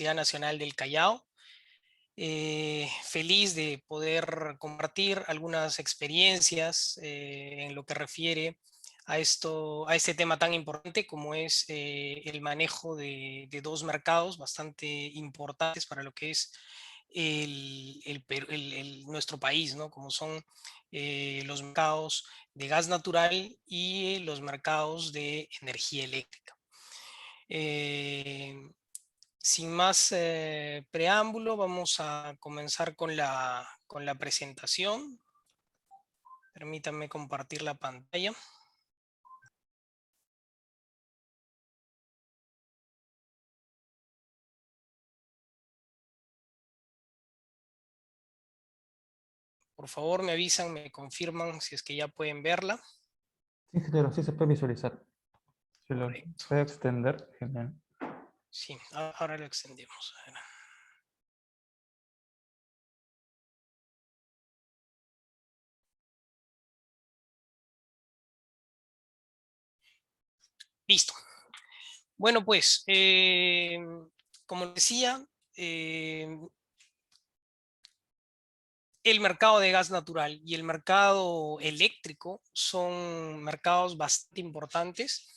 Universidad Nacional del Callao. Feliz de poder compartir algunas experiencias en lo que refiere a este tema tan importante como es el manejo de dos mercados bastante importantes para lo que es nuestro país, ¿no? Como son los mercados de gas natural y los mercados de energía eléctrica. Eh, Sin más preámbulo, vamos a comenzar con la presentación. Permítanme compartir la pantalla. Por favor, me avisan, me confirman si es que ya pueden verla. Sí, claro, sí se puede visualizar. Si lo Correcto. puede extender, genial. Sí, ahora lo extendemos. A ver. Listo. Bueno, pues, como decía, el mercado de gas natural y el mercado eléctrico son mercados bastante importantes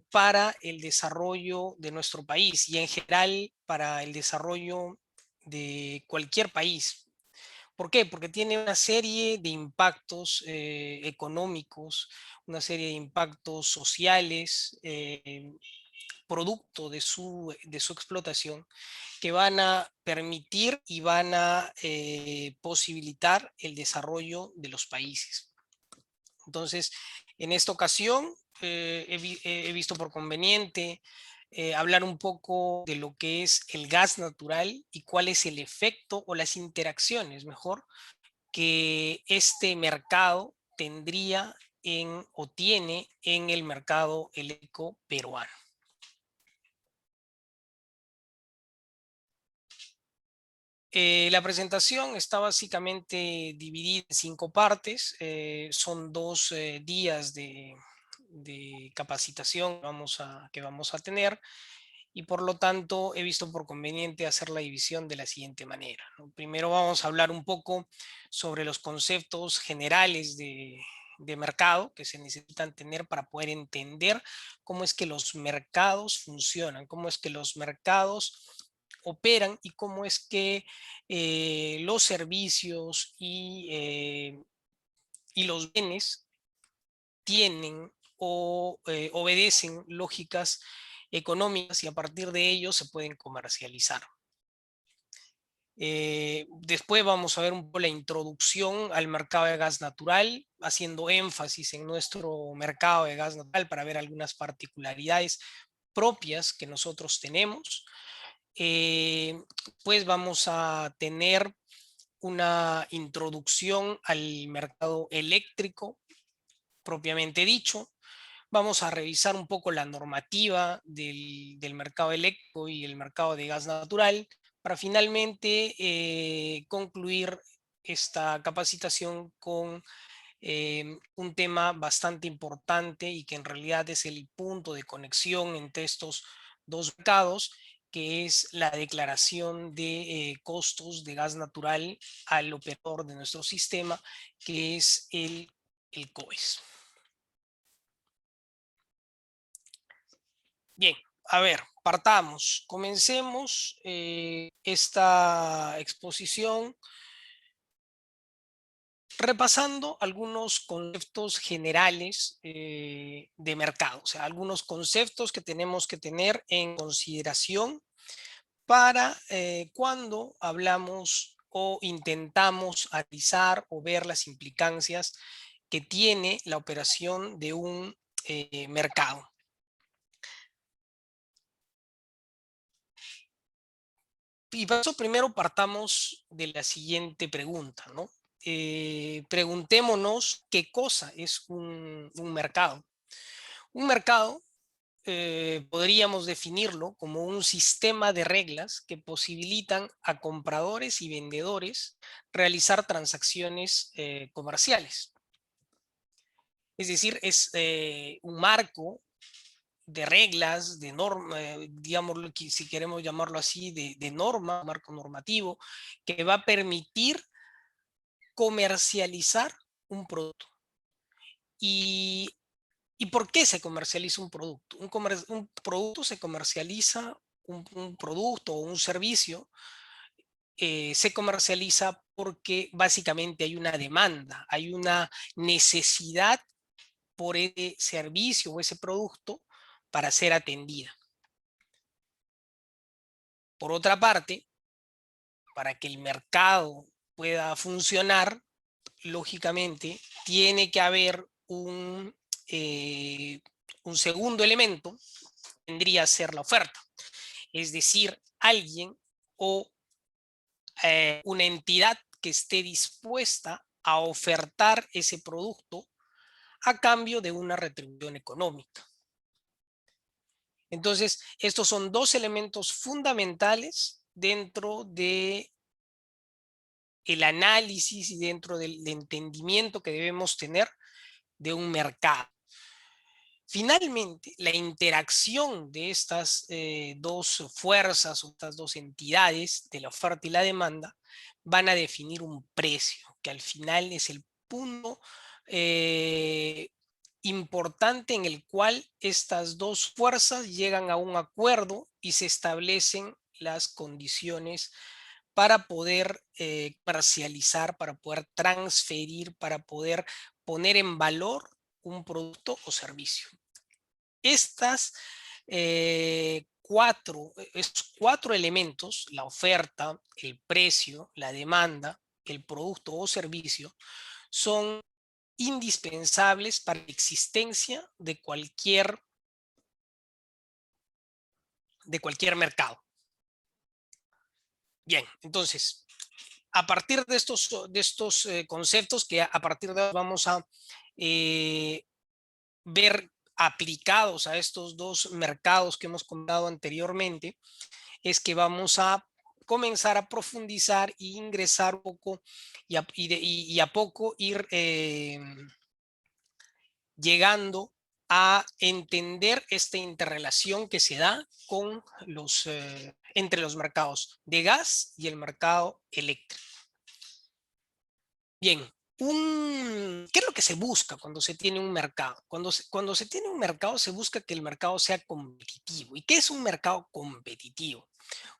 para el desarrollo de nuestro país y en general para el desarrollo de cualquier país. ¿Por qué? Porque tiene una serie de impactos económicos, una serie de impactos sociales, producto de su explotación, que van a permitir y van a posibilitar el desarrollo de los países. Entonces, en esta ocasión he visto por conveniente hablar un poco de lo que es el gas natural y cuál es el efecto o las interacciones, mejor, que este mercado tendría o tiene en el mercado eléctrico peruano. La presentación está básicamente dividida en 5 partes. Son 2 días de capacitación que vamos a tener y por lo tanto he visto por conveniente hacer la división de la siguiente manera, ¿no? Primero vamos a hablar un poco sobre los conceptos generales de mercado que se necesitan tener para poder entender cómo es que los mercados funcionan, cómo es que los mercados operan y cómo es que los servicios y los bienes tienen o obedecen lógicas económicas y a partir de ello se pueden comercializar. Después vamos a ver un poco la introducción al mercado de gas natural, haciendo énfasis en nuestro mercado de gas natural para ver algunas particularidades propias que nosotros tenemos. Pues vamos a tener una introducción al mercado eléctrico propiamente dicho. Vamos a revisar un poco la normativa del mercado eléctrico y el mercado de gas natural para finalmente concluir esta capacitación con un tema bastante importante y que en realidad es el punto de conexión entre estos dos mercados, que es la declaración de costos de gas natural al operador de nuestro sistema, que es el COES. Bien, a ver, partamos. Comencemos esta exposición repasando algunos conceptos generales de mercado, o sea, algunos conceptos que tenemos que tener en consideración para cuando hablamos o intentamos analizar o ver las implicancias que tiene la operación de un mercado. Y para eso primero partamos de la siguiente pregunta, ¿no? Preguntémonos qué cosa es un mercado. Un mercado podríamos definirlo como un sistema de reglas que posibilitan a compradores y vendedores realizar transacciones comerciales. Es decir, es un marco de reglas, de norma, digámoslo, si queremos llamarlo así, de norma, marco normativo, que va a permitir comercializar un producto. ¿Y, ¿y por qué se comercializa un producto? Un producto se comercializa, un producto o un servicio se comercializa porque básicamente hay una demanda, hay una necesidad por ese servicio o ese producto para ser atendida. Por otra parte, para que el mercado pueda funcionar, lógicamente, tiene que haber un segundo elemento, tendría que ser la oferta. Es decir, alguien o una entidad que esté dispuesta a ofertar ese producto a cambio de una retribución económica. Entonces, estos son dos elementos fundamentales dentro de el análisis y dentro del entendimiento que debemos tener de un mercado. Finalmente, la interacción de estas dos fuerzas o estas dos entidades de la oferta y la demanda van a definir un precio, que al final es el punto importante en el cual estas dos fuerzas llegan a un acuerdo y se establecen las condiciones para poder parcializar, para poder transferir, para poder poner en valor un producto o servicio. Estas estos cuatro elementos, la oferta, el precio, la demanda, el producto o servicio, son indispensables para la existencia de cualquier mercado. Bien, entonces, a partir de estos conceptos que a partir de ahora vamos a ver aplicados a estos dos mercados que hemos comentado anteriormente, es que vamos a comenzar a profundizar e ingresar un poco y a poco ir llegando a entender esta interrelación que se da con entre los mercados de gas y el mercado eléctrico. Bien, ¿qué es lo que se busca cuando se tiene un mercado? Cuando se tiene un mercado se busca que el mercado sea competitivo. ¿Y qué es un mercado competitivo?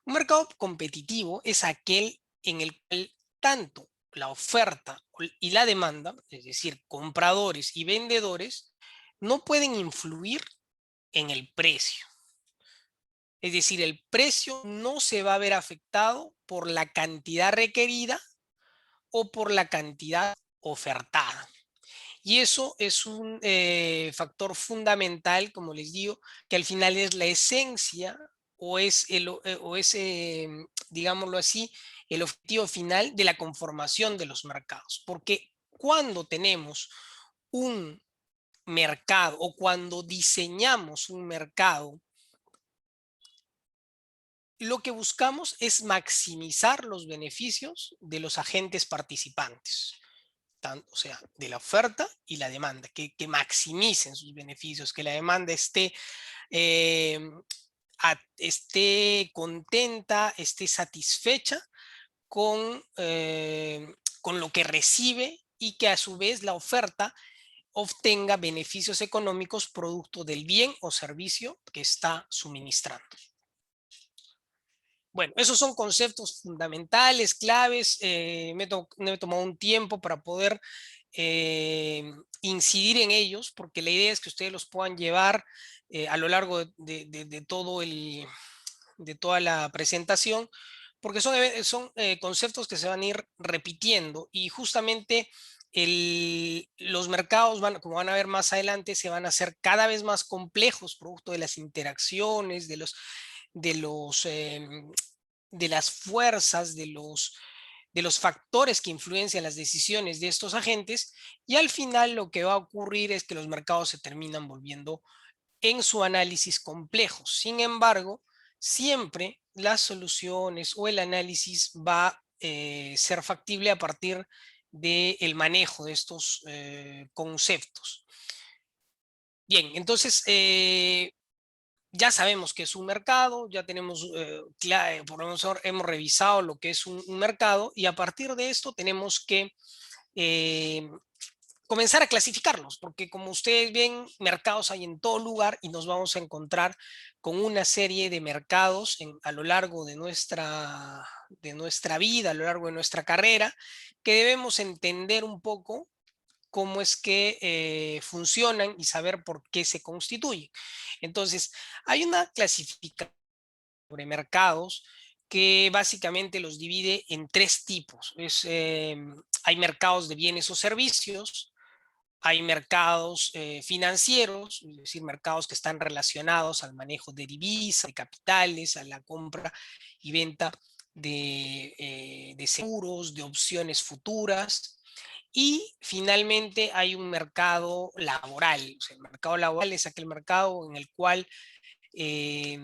Un mercado competitivo es aquel en el cual tanto la oferta y la demanda, es decir, compradores y vendedores, no pueden influir en el precio. Es decir, el precio no se va a ver afectado por la cantidad requerida o por la cantidad ofertada. Y eso es un factor fundamental, como les digo, que al final es la esencia digámoslo así, el objetivo final de la conformación de los mercados. Porque cuando tenemos un mercado o cuando diseñamos un mercado, lo que buscamos es maximizar los beneficios de los agentes participantes, o sea, de la oferta y la demanda, que maximicen sus beneficios, que la demanda eh, esté contenta, esté satisfecha con lo que recibe y que a su vez la oferta obtenga beneficios económicos producto del bien o servicio que está suministrando. Bueno, esos son conceptos fundamentales, claves. Me he tomado un tiempo para poder incidir en ellos, porque la idea es que ustedes los puedan llevar a lo largo de toda la presentación, porque son conceptos que se van a ir repitiendo y justamente los mercados, como van a ver más adelante, se van a hacer cada vez más complejos producto de las interacciones, de los de las fuerzas, de los factores que influencian las decisiones de estos agentes, y al final lo que va a ocurrir es que los mercados se terminan volviendo en su análisis complejos. Sin embargo, siempre las soluciones o el análisis va a ser factible a partir del manejo de estos conceptos. Bien, entonces ya sabemos que es un mercado, ya tenemos, por lo menos hemos revisado lo que es un mercado, y a partir de esto tenemos que eh, comenzar a clasificarlos, porque como ustedes ven, mercados hay en todo lugar y nos vamos a encontrar con una serie de mercados a lo largo de nuestra vida, a lo largo de nuestra carrera, que debemos entender un poco cómo es que funcionan y saber por qué se constituyen. Entonces, hay una clasificación sobre mercados que básicamente los divide en tres tipos. Hay mercados de bienes o servicios, hay mercados financieros, es decir, mercados que están relacionados al manejo de divisas, de capitales, a la compra y venta de seguros, de opciones futuras. Y finalmente hay un mercado laboral. O sea, el mercado laboral es aquel mercado en el cual eh,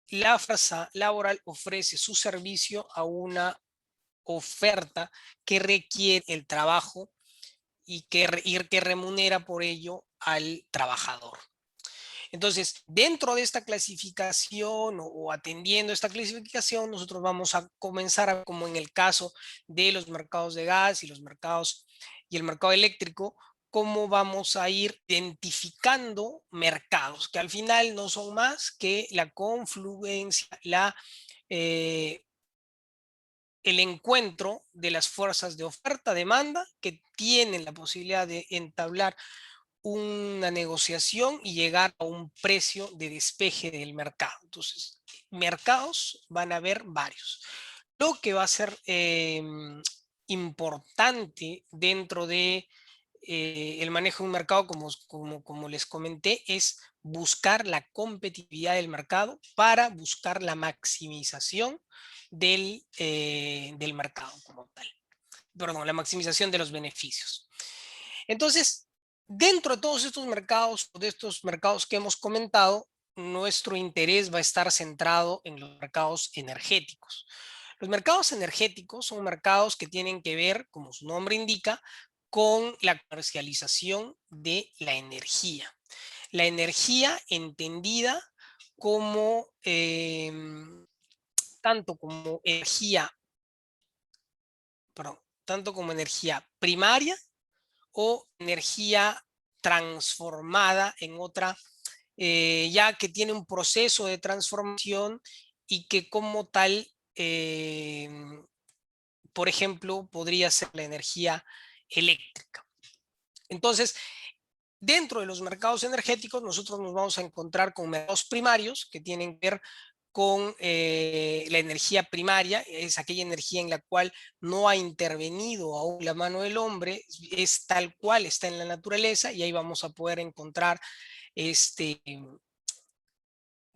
la fuerza laboral ofrece su servicio a una oferta que requiere el trabajo y que remunera por ello al trabajador. Entonces, dentro de esta clasificación o atendiendo esta clasificación, nosotros vamos a comenzar, como en el caso de los mercados de gas y el mercado eléctrico, cómo vamos a ir identificando mercados, que al final no son más que la confluencia, eh, el encuentro de las fuerzas de oferta-demanda que tienen la posibilidad de entablar una negociación y llegar a un precio de despeje del mercado. Entonces, mercados van a haber varios. Lo que va a ser importante dentro de el manejo de un mercado, como les comenté, es buscar la competitividad del mercado para buscar la maximización del mercado como tal. Perdón, la maximización de los beneficios. Entonces, dentro de todos estos mercados que hemos comentado, nuestro interés va a estar centrado en los mercados energéticos. Los mercados energéticos son mercados que tienen que ver, como su nombre indica, con la comercialización de la energía. La energía entendida como tanto como energía, perdón, tanto como energía primaria o energía transformada en otra, ya que tiene un proceso de transformación y que como tal, por ejemplo, podría ser la energía eléctrica. Entonces, dentro de los mercados energéticos, nosotros nos vamos a encontrar con mercados primarios que tienen que ver con la energía primaria, es aquella energía en la cual no ha intervenido aún la mano del hombre, es tal cual está en la naturaleza, y ahí vamos a poder encontrar,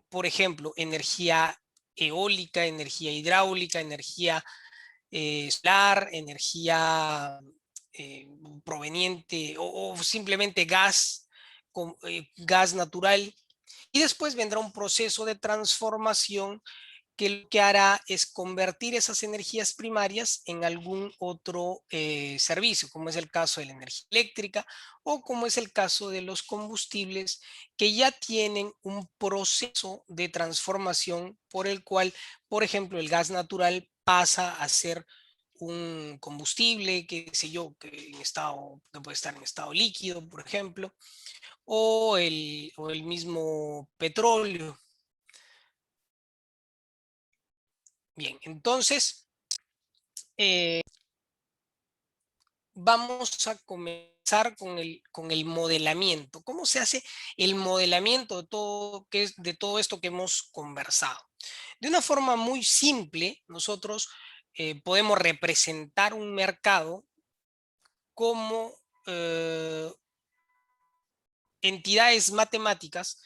por ejemplo, energía eólica, energía hidráulica, energía solar, energía proveniente o simplemente gas, gas natural. Y después vendrá un proceso de transformación que lo que hará es convertir esas energías primarias en algún otro servicio, como es el caso de la energía eléctrica o como es el caso de los combustibles, que ya tienen un proceso de transformación por el cual, por ejemplo, el gas natural pasa a ser un combustible, que sé yo, que puede estar en estado líquido, por ejemplo, o el mismo petróleo. Bien, entonces vamos a comenzar con el modelamiento. ¿Cómo se hace el modelamiento de todo esto que hemos conversado? De una forma muy simple, nosotros podemos representar un mercado como entidades matemáticas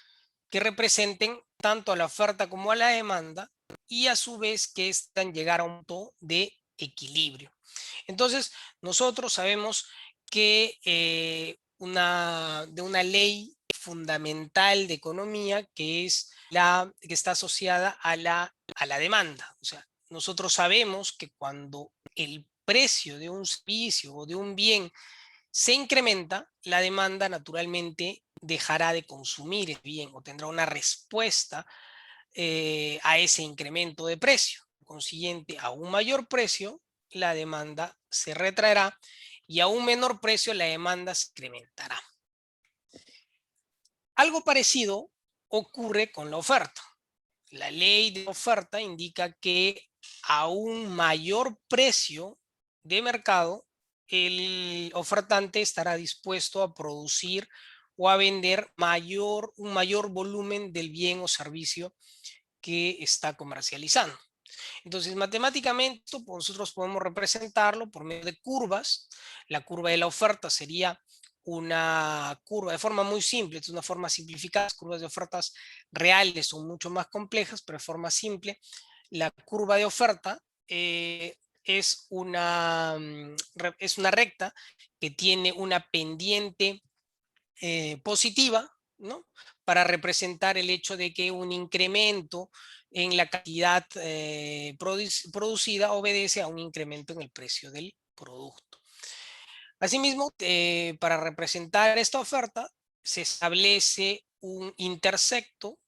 que representen tanto a la oferta como a la demanda, y a su vez que están llegar a un punto de equilibrio. Entonces, nosotros sabemos que de una ley fundamental de economía que es que está asociada a la demanda. O sea, nosotros sabemos que cuando el precio de un servicio o de un bien se incrementa, la demanda naturalmente dejará de consumir el bien o tendrá una respuesta a ese incremento de precio. Consiguiente, a un mayor precio, la demanda se retraerá y a un menor precio la demanda se incrementará. Algo parecido ocurre con la oferta. La ley de oferta indica que a un mayor precio de mercado, el ofertante estará dispuesto a producir o a vender un mayor volumen del bien o servicio que está comercializando. Entonces, matemáticamente, nosotros podemos representarlo por medio de curvas. La curva de la oferta sería una curva de forma muy simple, es una forma simplificada. Las curvas de ofertas reales son mucho más complejas, pero de forma simple, la curva de oferta es una recta que tiene una pendiente positiva, ¿no? Para representar el hecho de que un incremento en la cantidad producida obedece a un incremento en el precio del producto. Asimismo, para representar esta oferta, se establece un intersecto,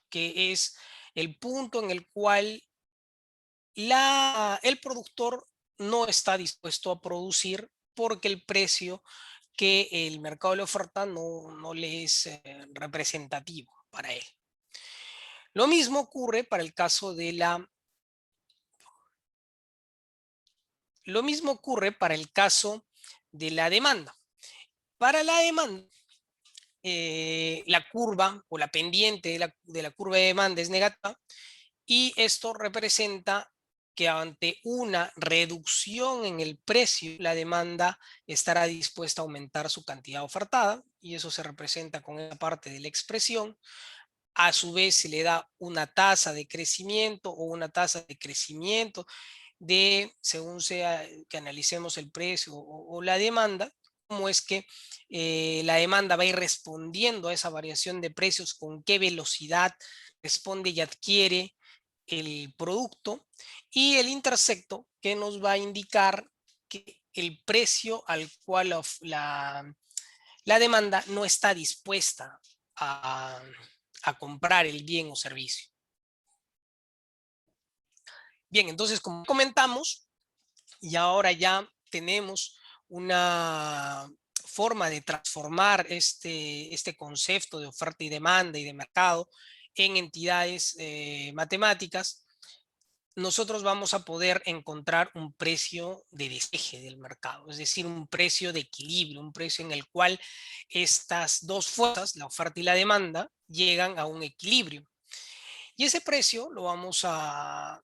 que es el punto en el cual el productor no está dispuesto a producir porque el precio que el mercado le oferta no le es representativo para él. Lo mismo ocurre para el caso de la demanda. Para la demanda, la curva o la pendiente de la curva de demanda es negativa, y esto representa que ante una reducción en el precio, la demanda estará dispuesta a aumentar su cantidad ofertada, y eso se representa con esa parte de la expresión. A su vez se le da una tasa de crecimiento o una tasa de crecimiento según sea que analicemos el precio o la demanda, cómo es que la demanda va a ir respondiendo a esa variación de precios, con qué velocidad responde y adquiere el producto, y el intersecto, que nos va a indicar que el precio al cual la demanda no está dispuesta a comprar el bien o servicio. Bien, entonces, como comentamos, y ahora ya tenemos una forma de transformar este concepto de oferta y demanda y de mercado en entidades matemáticas, nosotros vamos a poder encontrar un precio de despeje del mercado, es decir, un precio de equilibrio, un precio en el cual estas dos fuerzas, la oferta y la demanda, llegan a un equilibrio. Y ese precio lo vamos a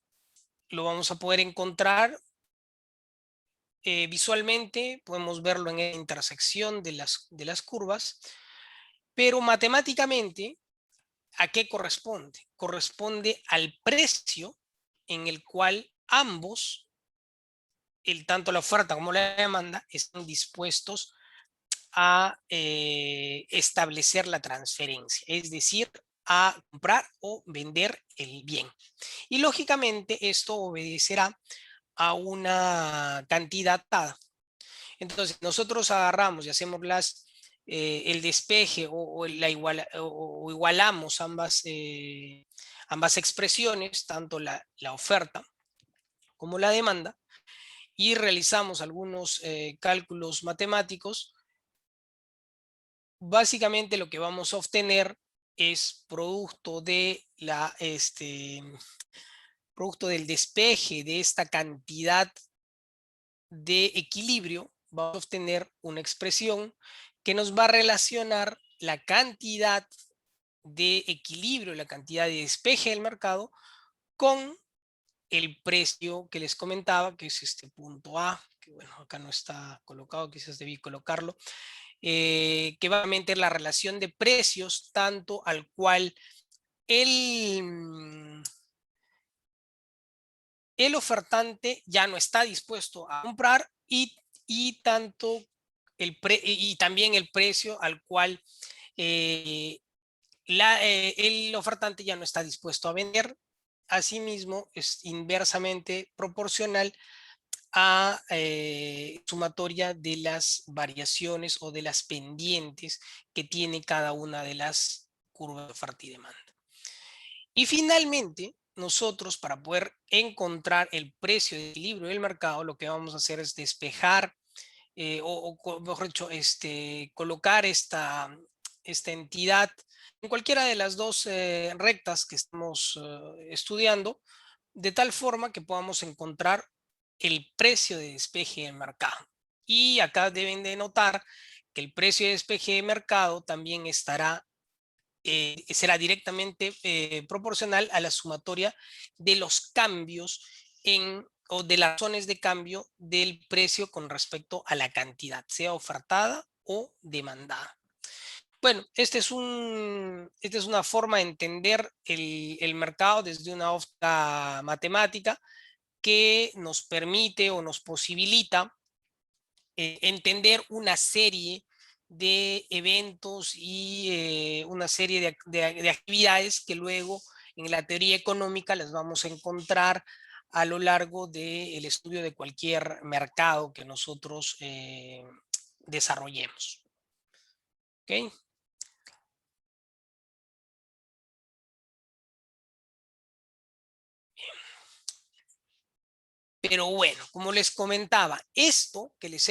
poder encontrar visualmente, podemos verlo en la intersección de las curvas, pero matemáticamente, ¿a qué corresponde? Corresponde al precio en el cual ambos, tanto la oferta como la demanda, están dispuestos a establecer la transferencia, es decir, a comprar o vender el bien. Y lógicamente esto obedecerá a una cantidad dada. Entonces, nosotros agarramos y hacemos el despeje o igualamos ambas expresiones, tanto la oferta como la demanda, y realizamos algunos cálculos matemáticos. Básicamente lo que vamos a obtener es producto del despeje de esta cantidad de equilibrio, vamos a obtener una expresión que nos va a relacionar la cantidad de equilibrio, la cantidad de despeje del mercado, con el precio que les comentaba, que es este punto A, que bueno, acá no está colocado, quizás debí colocarlo, que va a meter la relación de precios, tanto al cual el ofertante ya no está dispuesto a comprar, y también el precio al cual el ofertante ya no está dispuesto a vender. Asimismo, es inversamente proporcional a sumatoria de las variaciones o de las pendientes que tiene cada una de las curvas de oferta y demanda. Y finalmente, nosotros para poder encontrar el precio de equilibrio del mercado, lo que vamos a hacer es despejar mejor dicho, colocar esta entidad en cualquiera de las dos rectas que estamos estudiando, de tal forma que podamos encontrar el precio de despeje del mercado. Y acá deben de notar que el precio de despeje de mercado también será directamente proporcional a la sumatoria de los cambios o de las razones de cambio del precio con respecto a la cantidad, sea ofertada o demandada. Bueno, esta es una forma de entender el mercado desde una óptica matemática que nos permite o nos posibilita entender una serie de eventos y una serie de actividades que luego en la teoría económica las vamos a encontrar a lo largo del estudio de cualquier mercado que nosotros desarrollemos. ¿Ok? Pero bueno, como les comentaba, esto que les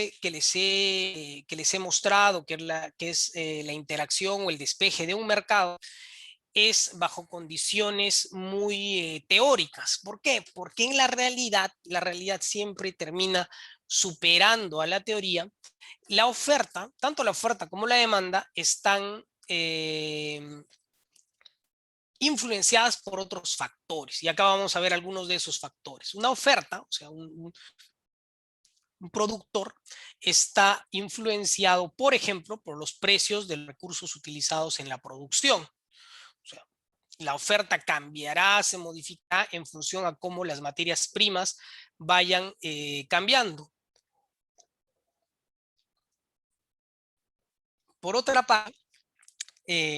he mostrado, que es la interacción o el despeje de un mercado, es bajo condiciones muy teóricas. ¿Por qué? Porque en la realidad siempre termina superando a la teoría. La oferta, tanto la oferta como la demanda, están influenciadas por otros factores. Y acá vamos a ver algunos de esos factores. Una oferta, o sea, un productor, está influenciado, por ejemplo, por los precios de los recursos utilizados en la producción. O sea, la oferta cambiará, se modificará en función a cómo las materias primas vayan cambiando. Por otra parte,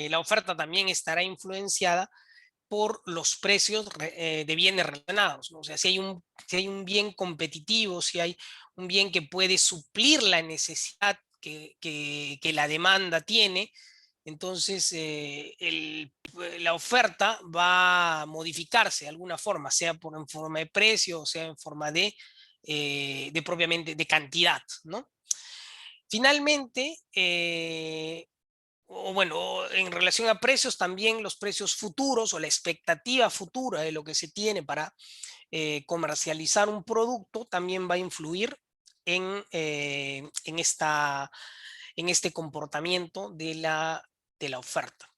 la oferta también estará influenciada por los precios de bienes relacionados, ¿no? O sea, si hay un bien competitivo, si hay un bien que puede suplir la necesidad que la demanda tiene, entonces la oferta va a modificarse de alguna forma, sea en forma de precio o sea en forma de propiamente de cantidad, ¿no? Finalmente, o bueno, en relación a precios, también los precios futuros o la expectativa futura de lo que se tiene para comercializar un producto también va a influir en este comportamiento de la oferta.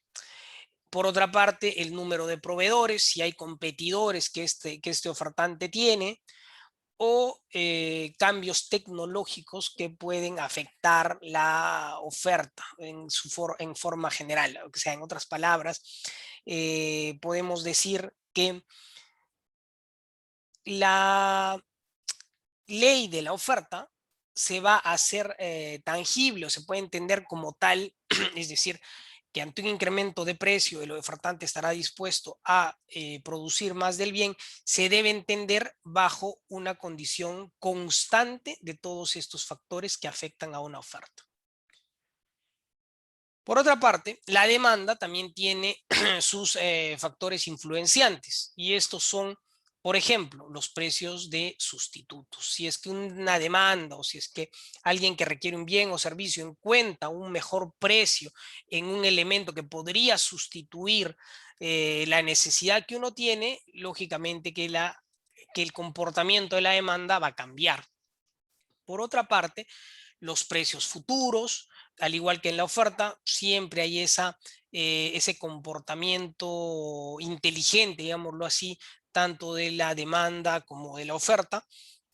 Por otra parte, el número de proveedores, si hay competidores que este ofertante tiene, o cambios tecnológicos que pueden afectar la oferta en forma general. O sea, en otras palabras, podemos decir que la ley de la oferta se va a hacer tangible o se puede entender como tal, es decir, que ante un incremento de precio el ofertante estará dispuesto a producir más del bien, se debe entender bajo una condición constante de todos estos factores que afectan a una oferta. Por otra parte, la demanda también tiene sus factores influenciantes y estos son, por ejemplo, los precios de sustitutos. Si es que una demanda o si es que alguien que requiere un bien o servicio encuentra un mejor precio en un elemento que podría sustituir la necesidad que uno tiene, lógicamente que el comportamiento de la demanda va a cambiar. Por otra parte, los precios futuros, al igual que en la oferta, siempre hay ese comportamiento inteligente, digámoslo así, tanto de la demanda como de la oferta,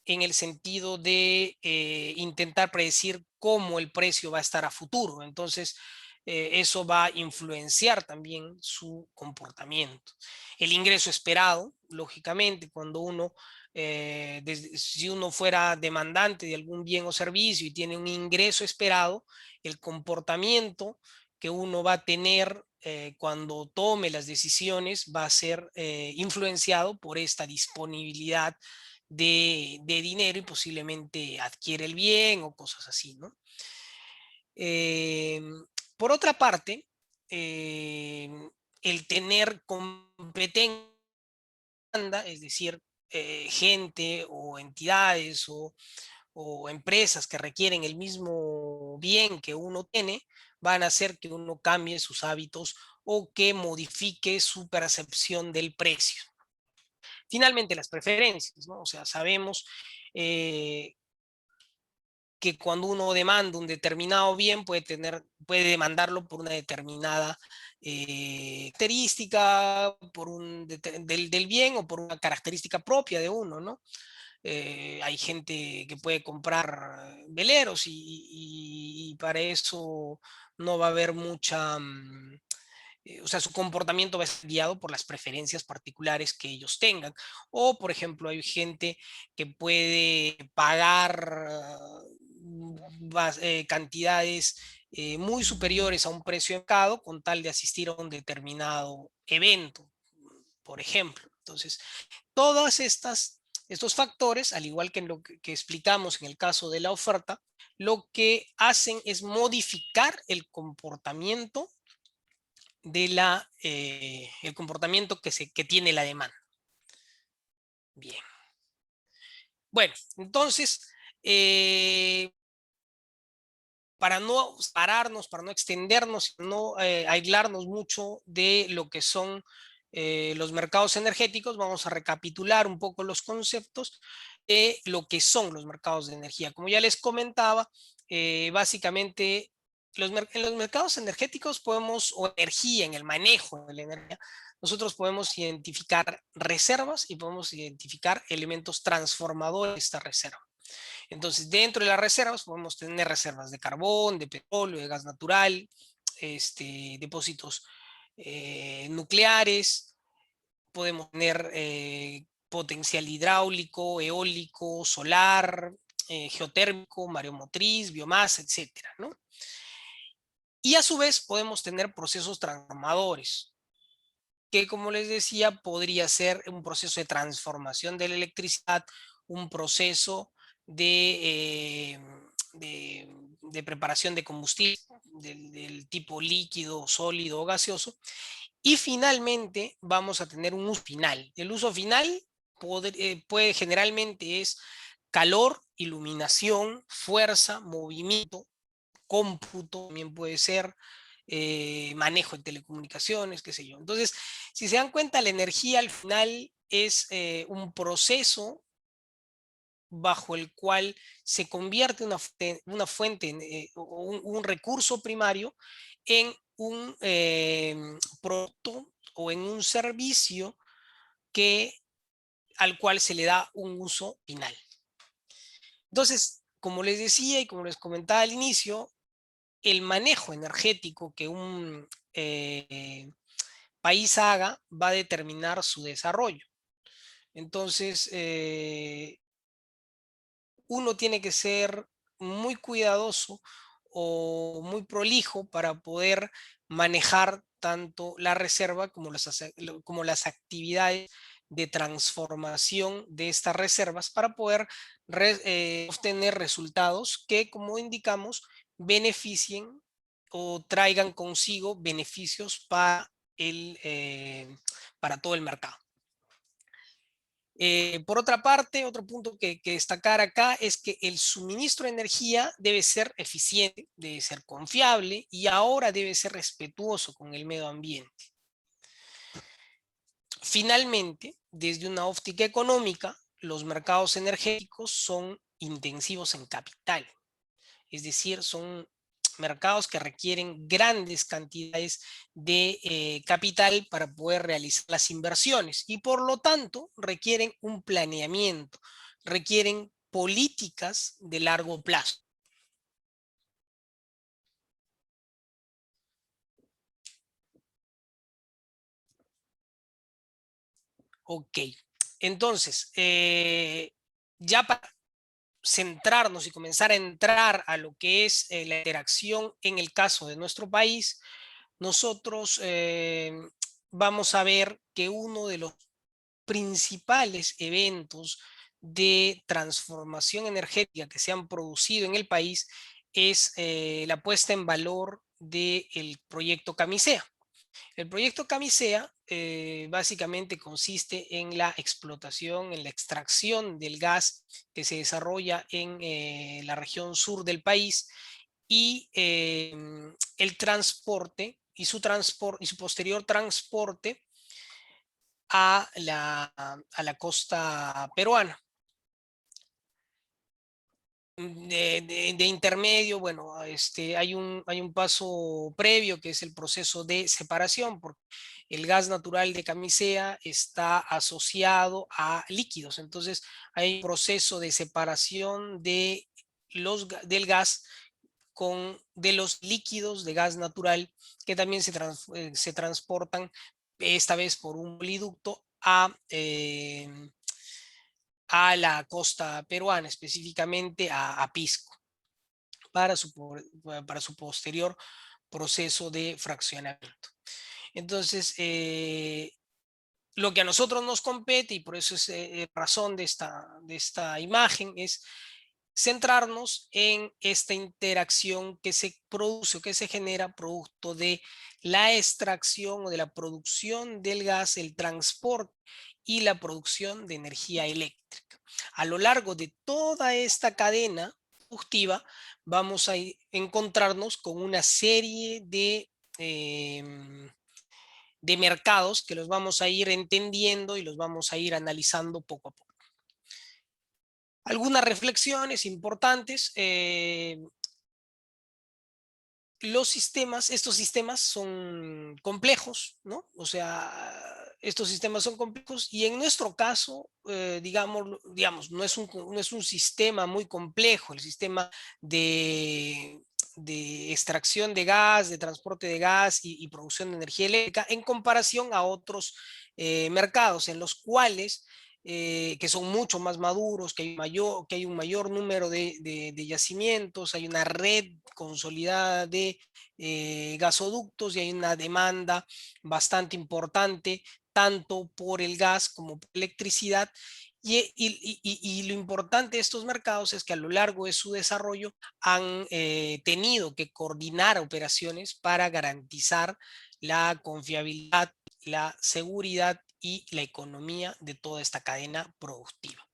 en el sentido de intentar predecir cómo el precio va a estar a futuro. Entonces, eso va a influenciar también su comportamiento. El ingreso esperado, lógicamente, si uno fuera demandante de algún bien o servicio y tiene un ingreso esperado, el comportamiento que uno va a tener cuando tome las decisiones va a ser influenciado por esta disponibilidad de dinero y posiblemente adquiere el bien o cosas así, ¿no? Por otra parte, el tener competencia, es decir, gente o entidades o empresas que requieren el mismo bien que uno tiene, van a hacer que uno cambie sus hábitos o que modifique su percepción del precio. Finalmente, las preferencias, ¿no? O sea, sabemos que cuando uno demanda un determinado bien puede demandarlo por una determinada característica del bien o por una característica propia de uno, ¿no? Hay gente que puede comprar veleros y para eso no va a haber mucha, o sea, su comportamiento va a estar guiado por las preferencias particulares que ellos tengan. O, por ejemplo, hay gente que puede pagar cantidades muy superiores a un precio de mercado con tal de asistir a un determinado evento, por ejemplo. Entonces, todas estos factores, al igual que en lo que explicamos en el caso de la oferta, lo que hacen es modificar el comportamiento el comportamiento que tiene la demanda. Bien. Bueno, entonces, para no pararnos, para no extendernos, no aislarnos mucho de lo que son los mercados energéticos, vamos a recapitular un poco los conceptos de lo que son los mercados de energía. Como ya les comentaba, básicamente en los mercados energéticos podemos, o energía, en el manejo de la energía, nosotros podemos identificar reservas y podemos identificar elementos transformadores de esta reserva. Entonces, dentro de las reservas podemos tener reservas de carbón, de petróleo, de gas natural, depósitos nucleares, podemos tener potencial hidráulico, eólico, solar, geotérmico, mareomotriz, biomasa, etcétera, ¿no? Y a su vez podemos tener procesos transformadores, que como les decía, podría ser un proceso de transformación de la electricidad, un proceso de preparación de combustible del tipo líquido, sólido o gaseoso. Y finalmente vamos a tener un uso final. El uso final puede generalmente es calor, iluminación, fuerza, movimiento, cómputo, también puede ser manejo de telecomunicaciones, qué sé yo. Entonces, si se dan cuenta, la energía al final es un proceso bajo el cual se convierte una fuente o un recurso primario en un producto o en un servicio que, al cual se le da un uso final. Entonces, como les decía y como les comentaba al inicio, el manejo energético que un país haga va a determinar su desarrollo. Entonces, uno tiene que ser muy cuidadoso o muy prolijo para poder manejar tanto la reserva como las actividades de transformación de estas reservas para poder obtener resultados que, como indicamos, beneficien o traigan consigo beneficios para todo el mercado. Por otra parte, otro punto que destacar acá es que el suministro de energía debe ser eficiente, debe ser confiable y ahora debe ser respetuoso con el medio ambiente. Finalmente, desde una óptica económica, los mercados energéticos son intensivos en capital, es decir, son mercados que requieren grandes cantidades de capital para poder realizar las inversiones y por lo tanto requieren un planeamiento, requieren políticas de largo plazo. Ok, entonces, ya para centrarnos y comenzar a entrar a lo que es la interacción en el caso de nuestro país, nosotros vamos a ver que uno de los principales eventos de transformación energética que se han producido en el país es la puesta en valor del proyecto Camisea. El proyecto Camisea básicamente consiste en la explotación, en la extracción del gas que se desarrolla en la región sur del país y el transporte y su posterior transporte a la costa peruana. De intermedio, bueno, hay un paso previo que es el proceso de separación, porque el gas natural de Camisea está asociado a líquidos, entonces hay un proceso de separación del gas de los líquidos de gas natural que también se transportan esta vez por un oliducto a la costa peruana, específicamente a Pisco, para para su posterior proceso de fraccionamiento. Entonces, lo que a nosotros nos compete, y por eso es razón de esta imagen, es centrarnos en esta interacción que se produce o que se genera producto de la extracción o de la producción del gas, el transporte y la producción de energía eléctrica. A lo largo de toda esta cadena productiva vamos a encontrarnos con una serie de mercados que los vamos a ir entendiendo y los vamos a ir analizando poco a poco. Algunas reflexiones importantes. Estos sistemas son complejos, ¿no? O sea, estos sistemas son complejos y en nuestro caso, digamos, no es un sistema muy complejo, el sistema de extracción de gas, de transporte de gas y producción de energía eléctrica en comparación a otros mercados en los cuales que son mucho más maduros, que hay un mayor número de yacimientos, hay una red consolidada de gasoductos y hay una demanda bastante importante, tanto por el gas como por electricidad. Y lo importante de estos mercados es que a lo largo de su desarrollo han tenido que coordinar operaciones para garantizar la confiabilidad, la seguridad y la economía de toda esta cadena productiva.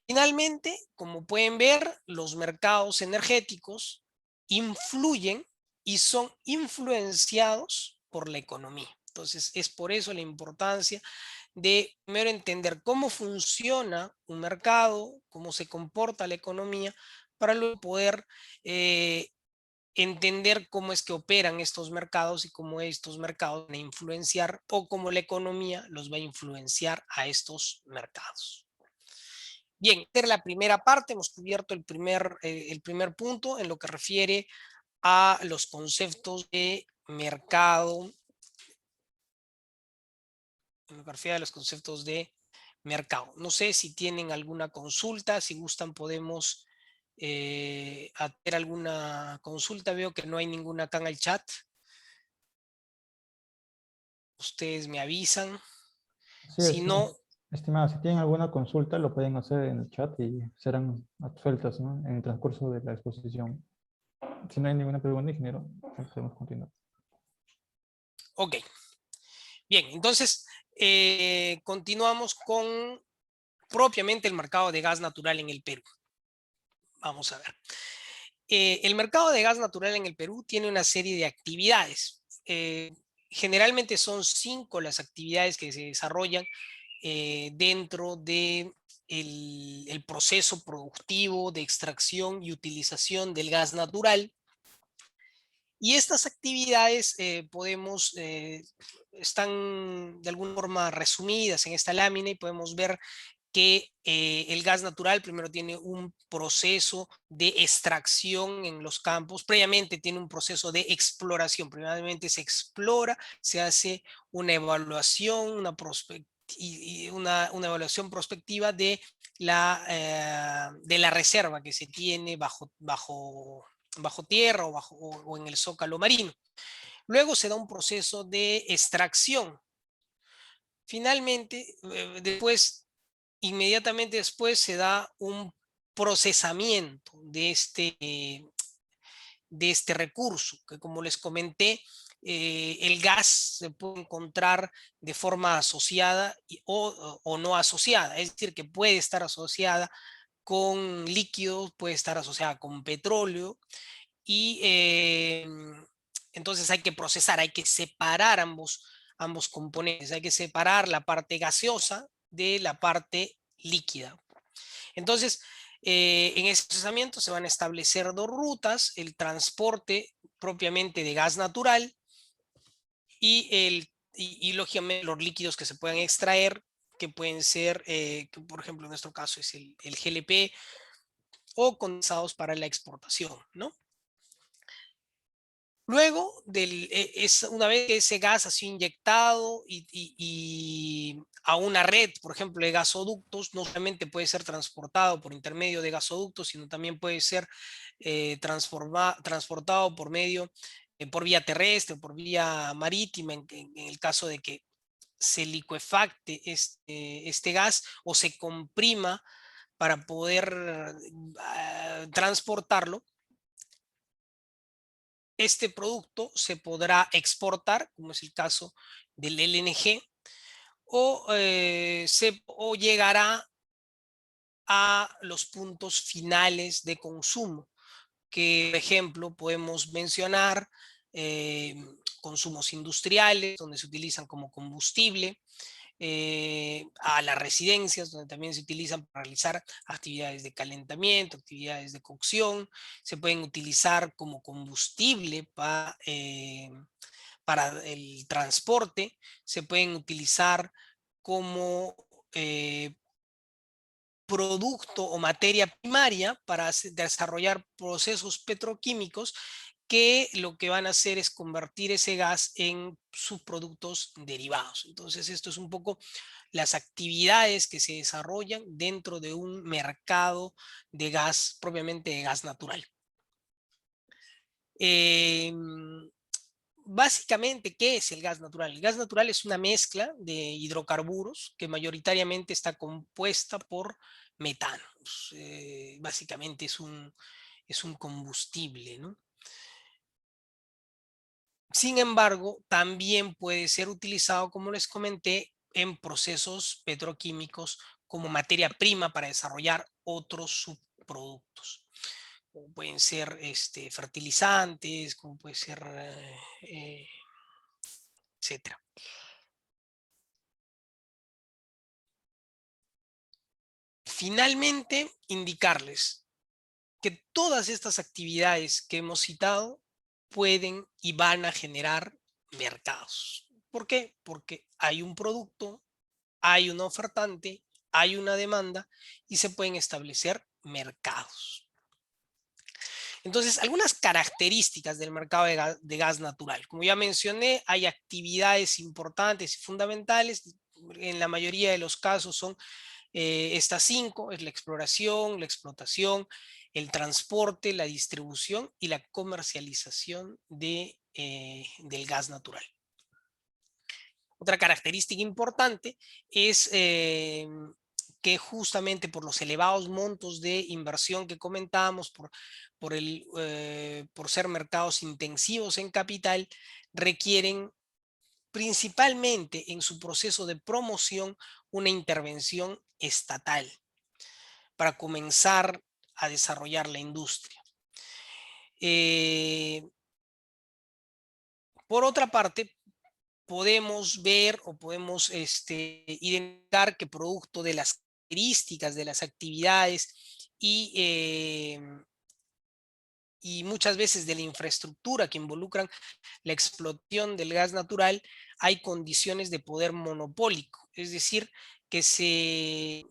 Finalmente, como pueden ver, los mercados energéticos influyen y son influenciados por la economía. Entonces, es por eso la importancia de primero entender cómo funciona un mercado, cómo se comporta la economía, para luego poder entender cómo es que operan estos mercados y cómo estos mercados van a influenciar o cómo la economía los va a influenciar a estos mercados. Bien, esta era la primera parte, hemos cubierto el primer punto en lo que refiere a los conceptos de mercado, en lo que refiere a los conceptos de mercado. No sé si tienen alguna consulta, si gustan podemos hacer alguna consulta. Veo que no hay ninguna acá en el chat. Ustedes me avisan. Así Si es, no, estimado, si tienen alguna consulta lo pueden hacer en el chat y serán absueltas, ¿no? En el transcurso de la exposición. Si no hay ninguna pregunta, ingeniero, podemos continuar. ok. Bien, entonces continuamos con propiamente el mercado de gas natural en el Perú. Vamos a ver. El mercado de gas natural en el Perú tiene una serie de actividades. Generalmente son 5 las actividades que se desarrollan dentro de el proceso productivo de extracción y utilización del gas natural. Y estas actividades están de alguna forma resumidas en esta lámina y podemos ver que el gas natural primero tiene un proceso de extracción en los campos, previamente tiene un proceso de exploración, primeramente se explora, se hace una evaluación, una evaluación prospectiva de la reserva que se tiene bajo tierra o en el zócalo marino. Luego se da un proceso de extracción. Finalmente, después inmediatamente después se da un procesamiento de este recurso, que como les comenté, el gas se puede encontrar de forma asociada o no asociada, es decir, que puede estar asociada con líquidos, puede estar asociada con petróleo y entonces hay que procesar, hay que separar ambos componentes, hay que separar la parte gaseosa de la parte líquida. Entonces, en ese procesamiento se van a establecer dos rutas, el transporte propiamente de gas natural y lógicamente los líquidos que se puedan extraer, que pueden ser, que por ejemplo en nuestro caso es el GLP o condensados para la exportación, ¿no? Luego, una vez que ese gas ha sido inyectado y a una red, por ejemplo, de gasoductos, no solamente puede ser transportado por intermedio de gasoductos, sino también puede ser transportado por medio, por vía terrestre, por vía marítima, en el caso de que se licuefacte este gas o se comprima para poder transportarlo. Este producto se podrá exportar, como es el caso del LNG, o llegará a los puntos finales de consumo, que por ejemplo podemos mencionar eh, consumos industriales, donde se utilizan como combustible, a las residencias, donde también se utilizan para realizar actividades de calentamiento, actividades de cocción, se pueden utilizar como combustible para el transporte, se pueden utilizar como producto o materia primaria para desarrollar procesos petroquímicos que lo que van a hacer es convertir ese gas en subproductos derivados. Entonces, esto es un poco las actividades que se desarrollan dentro de un mercado de gas, propiamente de gas natural. Básicamente, ¿qué es el gas natural? El gas natural es una mezcla de hidrocarburos que mayoritariamente está compuesta por metano. Básicamente es un combustible, ¿no? Sin embargo, también puede ser utilizado, como les comenté, en procesos petroquímicos como materia prima para desarrollar otros subproductos, como pueden ser fertilizantes, como puede ser, etcétera. Finalmente, indicarles que todas estas actividades que hemos citado pueden y van a generar mercados. ¿Por qué? Porque hay un producto, hay una ofertante, hay una demanda y se pueden establecer mercados. Entonces, algunas características del mercado de gas natural. Como ya mencioné, hay actividades importantes y fundamentales. En la mayoría de los casos son estas 5, es la exploración, la explotación, el transporte, la distribución y la comercialización del gas natural. Otra característica importante es que justamente por los elevados montos de inversión que comentábamos, por ser mercados intensivos en capital, requieren principalmente en su proceso de promoción una intervención estatal para comenzar a desarrollar la industria. Por otra parte, podemos ver o podemos identificar que producto de las características de las actividades y muchas veces de la infraestructura que involucran la explotación del gas natural, hay condiciones de poder monopólico, es decir, que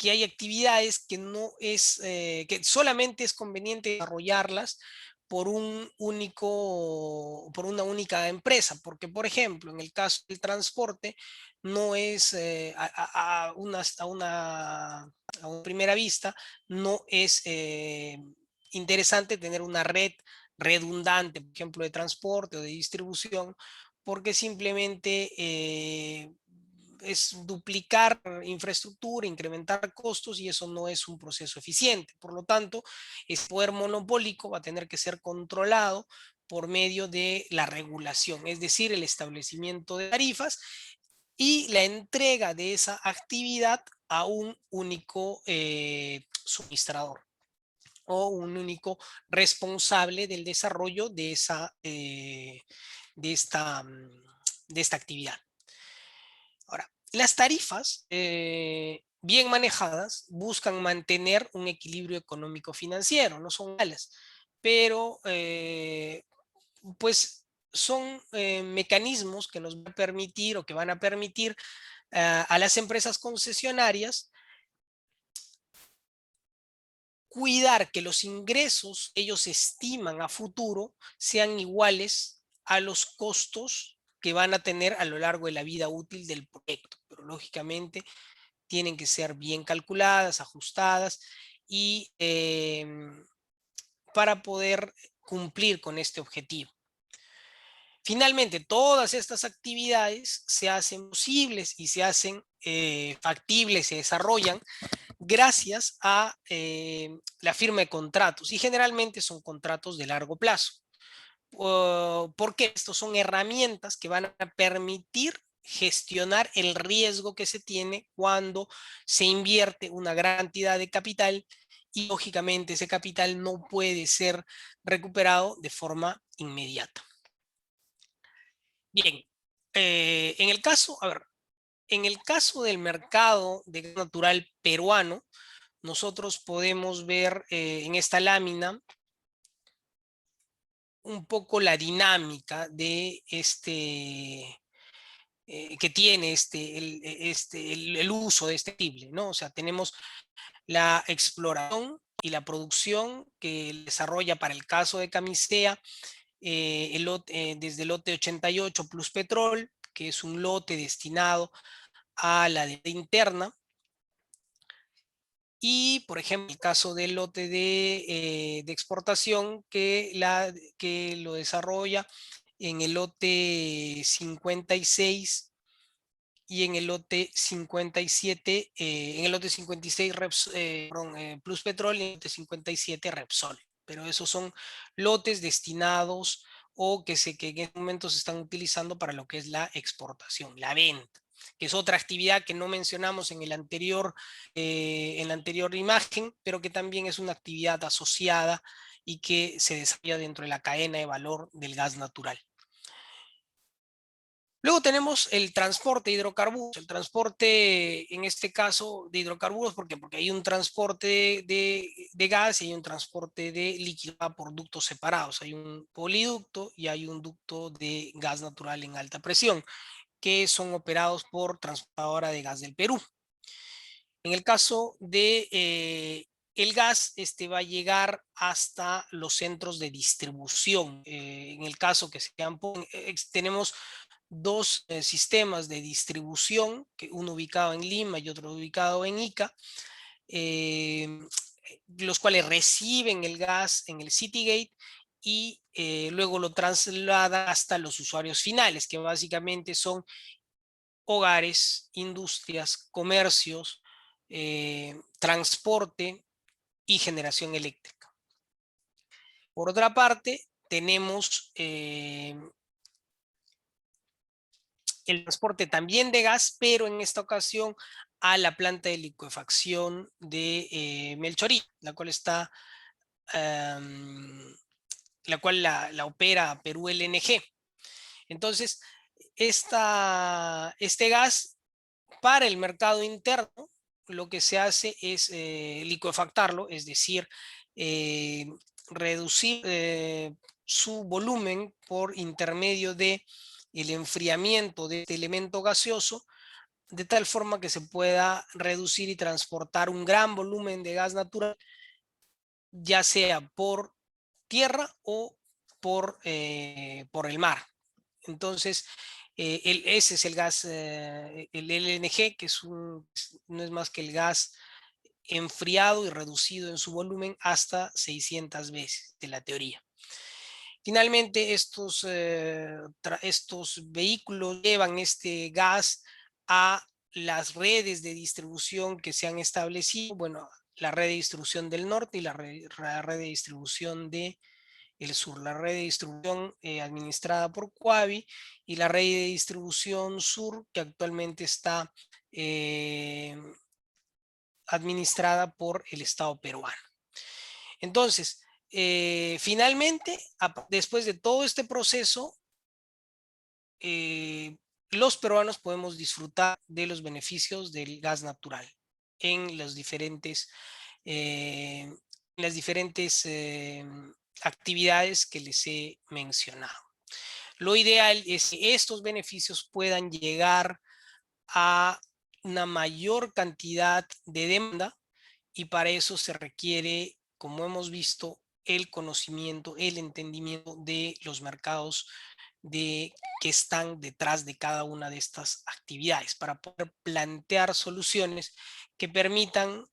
hay actividades que no es, que solamente es conveniente desarrollarlas por por una única empresa, porque por ejemplo, en el caso del transporte, no es a una primera vista, no es interesante tener una red redundante, por ejemplo, de transporte o de distribución, porque simplemente es duplicar infraestructura, incrementar costos y eso no es un proceso eficiente. Por lo tanto, ese poder monopólico va a tener que ser controlado por medio de la regulación, es decir, el establecimiento de tarifas y la entrega de esa actividad a un único suministrador o un único responsable del desarrollo de, de, esta, de esta actividad. Ahora, las tarifas bien manejadas buscan mantener un equilibrio económico financiero, no son malas, pero pues son mecanismos que nos van a permitir o que van a permitir a las empresas concesionarias cuidar que los ingresos ellos estiman a futuro sean iguales a los costos que van a tener a lo largo de la vida útil del proyecto. Pero lógicamente tienen que ser bien calculadas, ajustadas y para poder cumplir con este objetivo. Finalmente, todas estas actividades se hacen posibles y se hacen factibles, se desarrollan gracias a la firma de contratos y generalmente son contratos de largo plazo. Porque estos son herramientas que van a permitir gestionar el riesgo que se tiene cuando se invierte una gran cantidad de capital y lógicamente ese capital no puede ser recuperado de forma inmediata. Bien, en el caso, a ver, en el caso del mercado de gas natural peruano, nosotros podemos ver en esta lámina un poco la dinámica de que tiene el uso de este combustible, ¿no? O sea, tenemos la exploración y la producción que desarrolla para el caso de Camisea desde el lote 88 Plus Petrol, que es un lote destinado a la demanda interna. Y, por ejemplo, el caso del lote de exportación que lo desarrolla en el lote 56 y en el lote 57, en el lote 56 Plus Petrol y en el lote 57 Repsol. Pero esos son lotes destinados o que en este momento se están utilizando para lo que es la exportación, la venta, que es otra actividad que no mencionamos en la anterior imagen, pero que también es una actividad asociada y que se desarrolla dentro de la cadena de valor del gas natural. Luego tenemos el transporte de hidrocarburos. El transporte, en este caso, de hidrocarburos, ¿por qué? Porque hay un transporte de gas y hay un transporte de líquido por ductos separados. Hay un poliducto y hay un ducto de gas natural en alta presión, que son operados por Transportadora de Gas del Perú. En el caso de el gas, va a llegar hasta los centros de distribución. En el caso que tenemos dos sistemas de distribución, uno ubicado en Lima y otro ubicado en Ica, los cuales reciben el gas en el Citygate y luego lo traslada hasta los usuarios finales, que básicamente son hogares, industrias, comercios, transporte y generación eléctrica. Por otra parte, tenemos el transporte también de gas, pero en esta ocasión a la planta de licuefacción de Melchorí, la cual está, la opera Perú LNG. Entonces, este gas para el mercado interno, lo que se hace es licuefactarlo, es decir, reducir su volumen por intermedio de el enfriamiento de este elemento gaseoso, de tal forma que se pueda reducir y transportar un gran volumen de gas natural, ya sea por tierra o por el mar. Entonces, ese es el gas, el LNG, que no es más que el gas enfriado y reducido en su volumen hasta 600 veces de la teoría. Finalmente, estos vehículos llevan este gas a las redes de distribución que se han establecido, bueno, la red de distribución del norte y la red de distribución del sur, la red de distribución administrada por Coavi y la red de distribución sur que actualmente está administrada por el Estado peruano. Entonces, finalmente, después de todo este proceso, los peruanos podemos disfrutar de los beneficios del gas natural en las diferentes actividades que les he mencionado. Lo ideal es que estos beneficios puedan llegar a una mayor cantidad de demanda y para eso se requiere, como hemos visto, el conocimiento, el entendimiento de los mercados que están detrás de cada una de estas actividades para poder plantear soluciones que permitan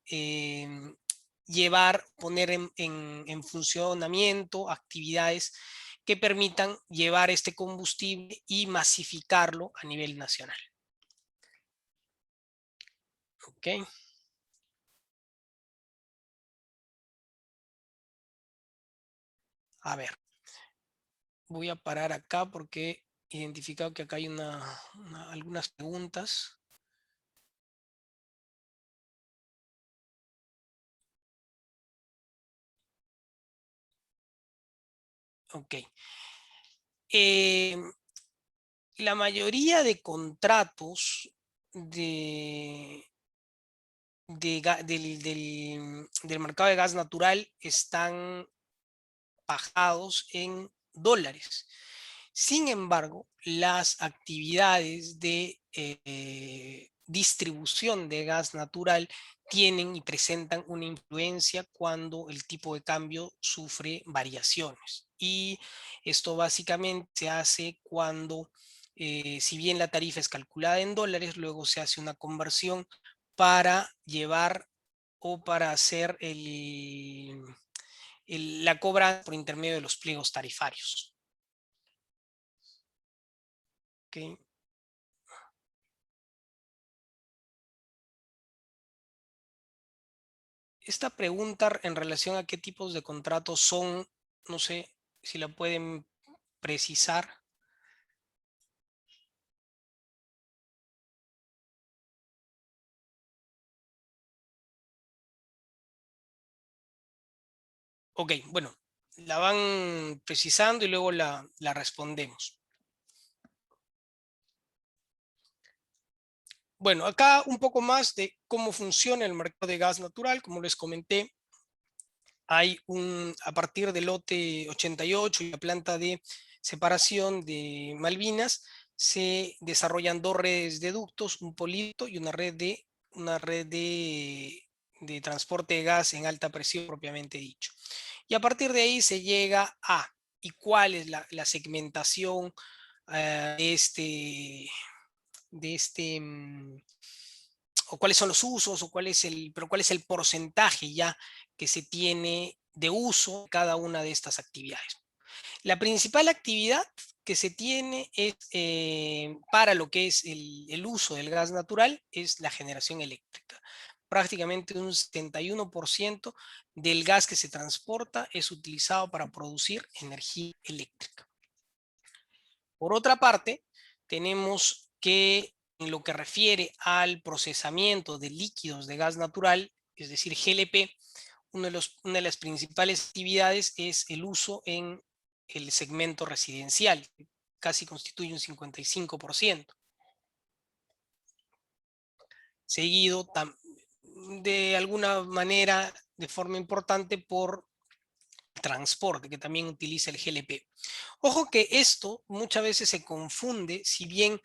poner en funcionamiento actividades que permitan llevar este combustible y masificarlo a nivel nacional. Ok. A ver, voy a parar acá porque he identificado que acá hay algunas preguntas. Ok. La mayoría de contratos del mercado de gas natural están pagados en dólares. Sin embargo, las actividades de distribución de gas natural tienen y presentan una influencia cuando el tipo de cambio sufre variaciones. Y esto básicamente se hace cuando, si bien la tarifa es calculada en dólares, luego se hace una conversión para llevar o para hacer la cobra por intermedio de los pliegos tarifarios. ¿Okay? Esta pregunta en relación a qué tipos de contratos son, no sé si la pueden precisar. Ok, bueno, la van precisando y luego la respondemos. Bueno, acá un poco más de cómo funciona el mercado de gas natural. Como les comenté, hay a partir del lote 88 y la planta de separación de Malvinas, se desarrollan dos redes de ductos, un poliducto y una red de transporte de gas en alta presión propiamente dicho. Y a partir de ahí se llega a, ¿y cuál es la segmentación o cuáles son los usos, o cuál es el porcentaje ya que se tiene de uso de cada una de estas actividades? La principal actividad que se tiene es, para lo que es el uso del gas natural es la generación eléctrica. Prácticamente un 71% del gas que se transporta es utilizado para producir energía eléctrica. Por otra parte, tenemos que en lo que refiere al procesamiento de líquidos de gas natural, es decir, GLP, una de las principales actividades es el uso en el segmento residencial, que casi constituye un 55%. Seguido de alguna manera, de forma importante, por transporte, que también utiliza el GLP. Ojo que esto muchas veces se confunde, si bien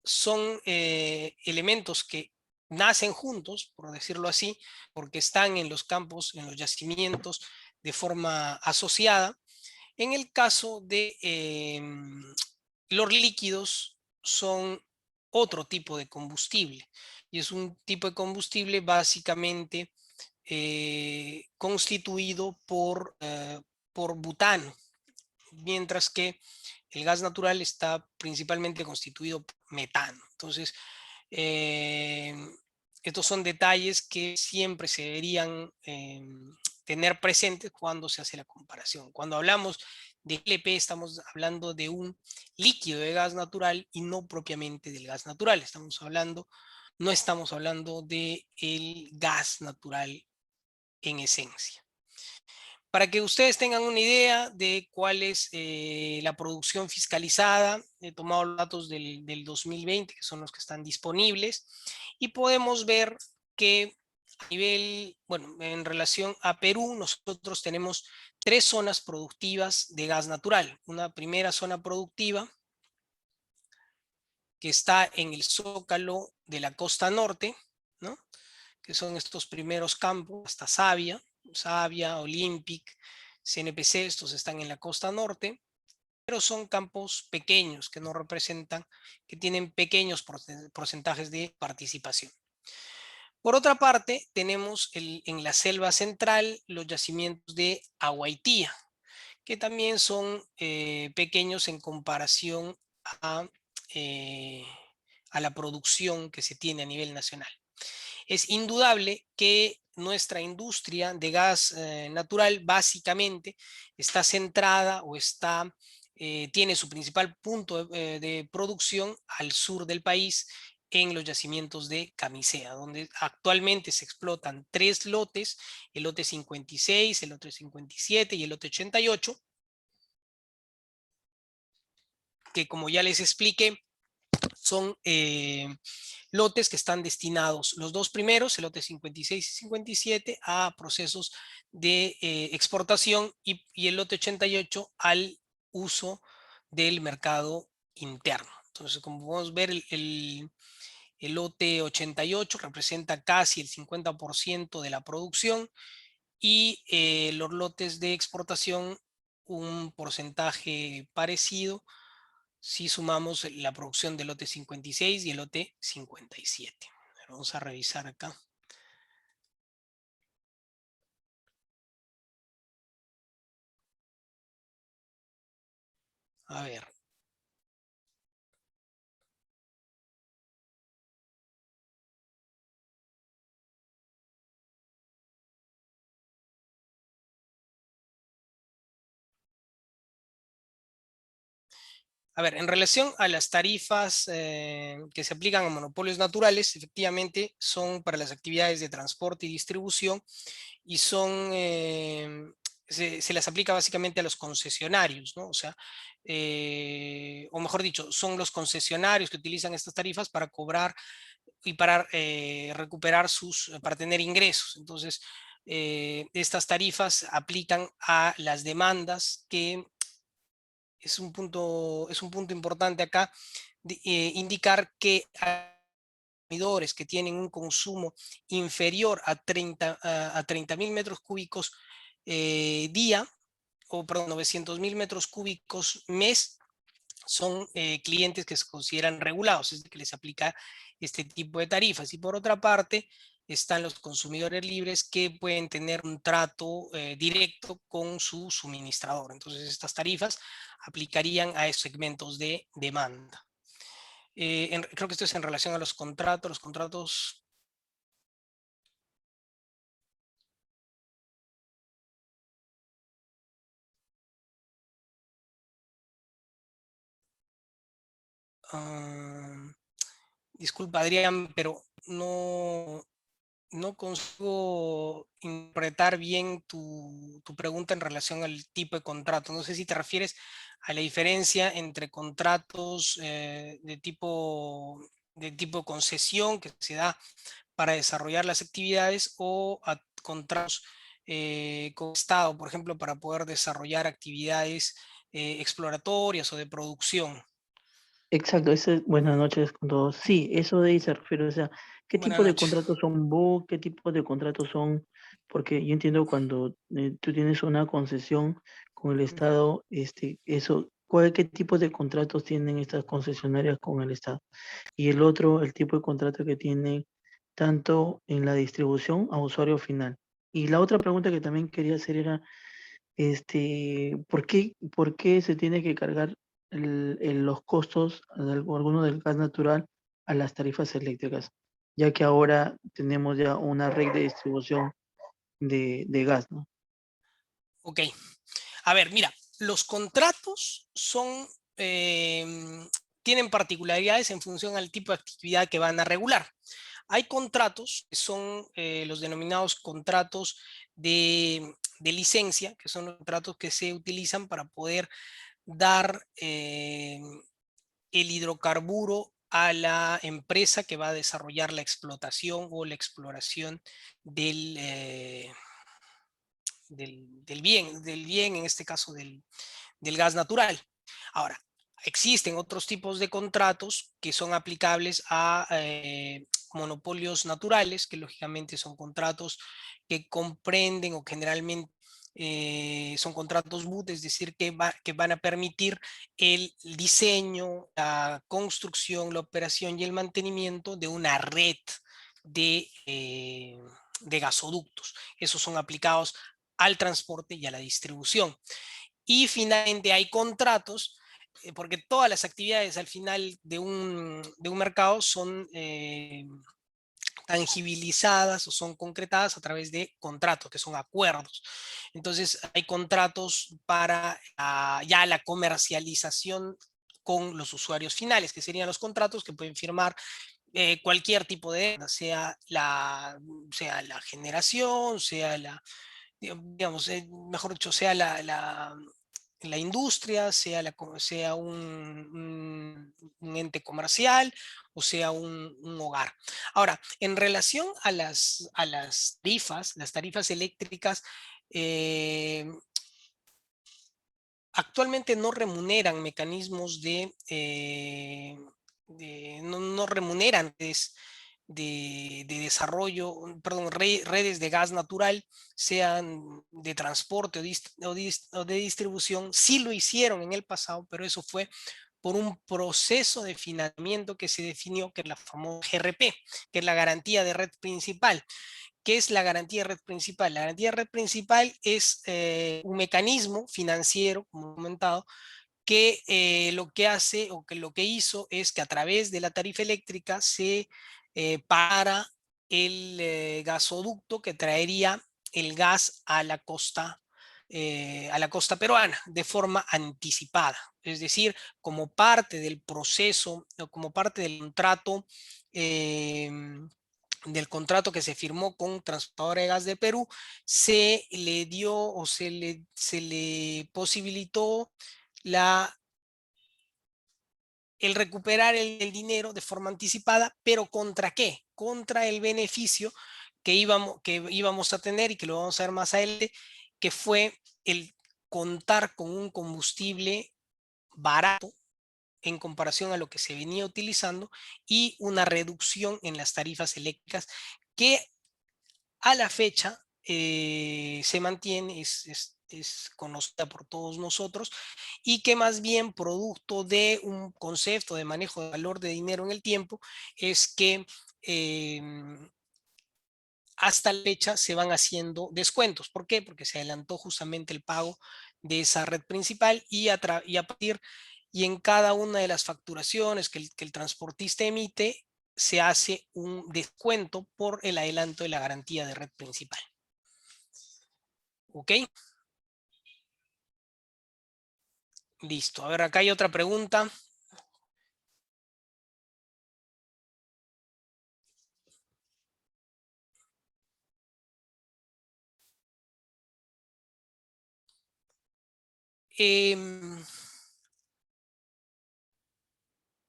son elementos que nacen juntos, por decirlo así, porque están en los campos, en los yacimientos de forma asociada. En el caso de los líquidos son otro tipo de combustible y es un tipo de combustible básicamente constituido por butano, mientras que el gas natural está principalmente constituido por metano. Entonces, Estos son detalles que siempre se deberían tener presentes cuando se hace la comparación. Cuando hablamos de LP estamos hablando de un líquido de gas natural y no propiamente del gas natural. No estamos hablando del gas natural en esencia. Para que ustedes tengan una idea de cuál es la producción fiscalizada, he tomado los datos del 2020, que son los que están disponibles, y podemos ver que a nivel, bueno, en relación a Perú, nosotros tenemos 3 zonas productivas de gas natural. Una primera zona productiva que está en el zócalo de la costa norte, ¿no? Que son estos primeros campos, hasta Savia, Olympic, CNPC, estos están en la costa norte, pero son campos pequeños que no representan, que tienen pequeños porcentajes de participación. Por otra parte, tenemos en la selva central los yacimientos de Aguaitía, que también son pequeños en comparación a, eh, a la producción que se tiene a nivel nacional. Es indudable que nuestra industria de gas natural básicamente está centrada o tiene su principal punto de producción al sur del país en los yacimientos de Camisea, donde actualmente se explotan 3 lotes, el lote 56, el lote 57 y el lote 88, que como ya les expliqué, son lotes que están destinados, los 2 primeros, el lote 56 y 57, a procesos de exportación y el lote 88 al uso del mercado interno. Entonces, como podemos ver, el lote 88 representa casi el 50% de la producción y los lotes de exportación un porcentaje parecido si sumamos la producción del lote 56 y el lote 57. Vamos a revisar acá. A ver. A ver, en relación a las tarifas que se aplican a monopolios naturales, efectivamente son para las actividades de transporte y distribución y se las aplica básicamente a los concesionarios, ¿no? O sea, o mejor dicho, son los concesionarios que utilizan estas tarifas para cobrar y para recuperar para tener ingresos. Entonces, estas tarifas aplican a las demandas que es un punto importante acá, indicar que consumidores que tienen un consumo inferior a 30.000 metros cúbicos día, o perdón, 900.000 metros cúbicos mes, son clientes que se consideran regulados, es decir, que les aplica este tipo de tarifas. Y por otra parte, están los consumidores libres que pueden tener un trato directo con su suministrador. Entonces, estas tarifas aplicarían a esos segmentos de demanda. Creo que esto es en relación a los contratos. Los contratos... disculpa, Adrián, pero no consigo interpretar bien tu pregunta en relación al tipo de contrato. No sé si te refieres a la diferencia entre contratos de tipo concesión que se da para desarrollar las actividades o a contratos con Estado, por ejemplo, para poder desarrollar actividades exploratorias o de producción. Exacto, buenas noches con todos. Sí, eso de ahí se refiere, o sea, ¿qué Buenas tipo de noches. contratos son vos? ¿Qué tipo de contratos son? Porque yo entiendo cuando tú tienes una concesión con el Estado, ¿qué tipo de contratos tienen estas concesionarias con el Estado? Y el otro, el tipo de contrato que tienen tanto en la distribución a usuario final. Y la otra pregunta que también quería hacer era, ¿por qué se tiene que cargar los costos de alguno del gas natural a las tarifas eléctricas, ya que ahora tenemos ya una red de distribución de gas, ¿no? Ok. A ver, mira, los contratos son, tienen particularidades en función al tipo de actividad que van a regular. Hay contratos que son los denominados contratos de licencia, que son los contratos que se utilizan para poder dar el hidrocarburo a la empresa que va a desarrollar la explotación o la exploración del bien, en este caso del gas natural. Ahora, existen otros tipos de contratos que son aplicables a monopolios naturales, que lógicamente son contratos que comprenden o generalmente son contratos BUT, es decir, que van a permitir el diseño, la construcción, la operación y el mantenimiento de una red de gasoductos. Esos son aplicados al transporte y a la distribución. Y finalmente hay contratos, porque todas las actividades al final de un mercado son tangibilizadas o son concretadas a través de contratos, que son acuerdos. Entonces hay contratos para ya la comercialización con los usuarios finales, que serían los contratos que pueden firmar cualquier tipo de, sea la generación, sea la, digamos, mejor dicho, sea la industria, sea un ente comercial o sea un hogar. Ahora, en relación a las tarifas eléctricas, eh, actualmente no remuneran mecanismos no remuneran de desarrollo, perdón, redes de gas natural, sean de transporte o de distribución. Sí lo hicieron en el pasado, pero eso fue por un proceso de financiamiento que se definió, que es la famosa GRP, que es la garantía de red principal. ¿Qué es la garantía de red principal? La garantía de red principal es un mecanismo financiero, como he comentado, que lo que hace o que lo que hizo es que a través de la tarifa eléctrica se para el gasoducto que traería el gas a la costa peruana de forma anticipada, es decir, como parte del proceso o como parte eh, del contrato que se firmó con Transportadora de Gas de Perú, se le dio o se le posibilitó el recuperar el dinero de forma anticipada, pero ¿contra qué? Contra el beneficio que íbamos a tener y que lo vamos a ver más adelante, que fue el contar con un combustible barato en comparación a lo que se venía utilizando y una reducción en las tarifas eléctricas que a la fecha se mantiene, es conocida por todos nosotros y que más bien producto de un concepto de manejo de valor de dinero en el tiempo es que eh, hasta la fecha se van haciendo descuentos. ¿Por qué? Porque se adelantó justamente el pago de esa red principal y a partir y en cada una de las facturaciones que el transportista emite se hace un descuento por el adelanto de la garantía de red principal. ¿Ok? Listo. A ver, acá hay otra pregunta.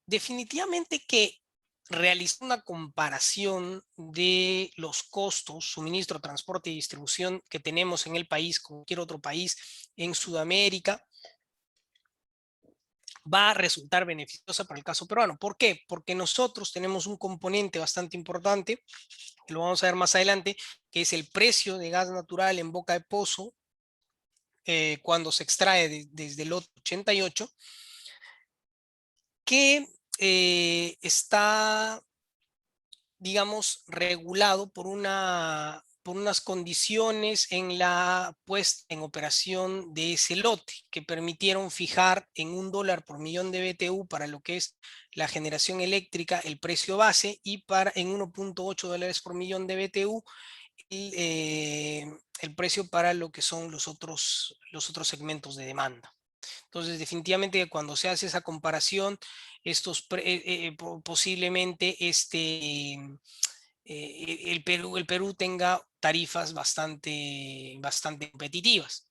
Definitivamente que realizar una comparación de los costos, suministro, transporte y distribución que tenemos en el país con cualquier otro país en Sudamérica va a resultar beneficiosa para el caso peruano. ¿Por qué? Porque nosotros tenemos un componente bastante importante, que lo vamos a ver más adelante, que es el precio de gas natural en boca de pozo cuando se extrae desde el lote 88, que está, digamos, regulado por por unas condiciones en la puesta en operación de ese lote que permitieron fijar en $1 por millón de BTU para lo que es la generación eléctrica el precio base y en $1.8 por millón de BTU el precio para lo que son los otros segmentos de demanda. Entonces, definitivamente cuando se hace esa comparación, posiblemente el Perú tenga tarifas bastante competitivas.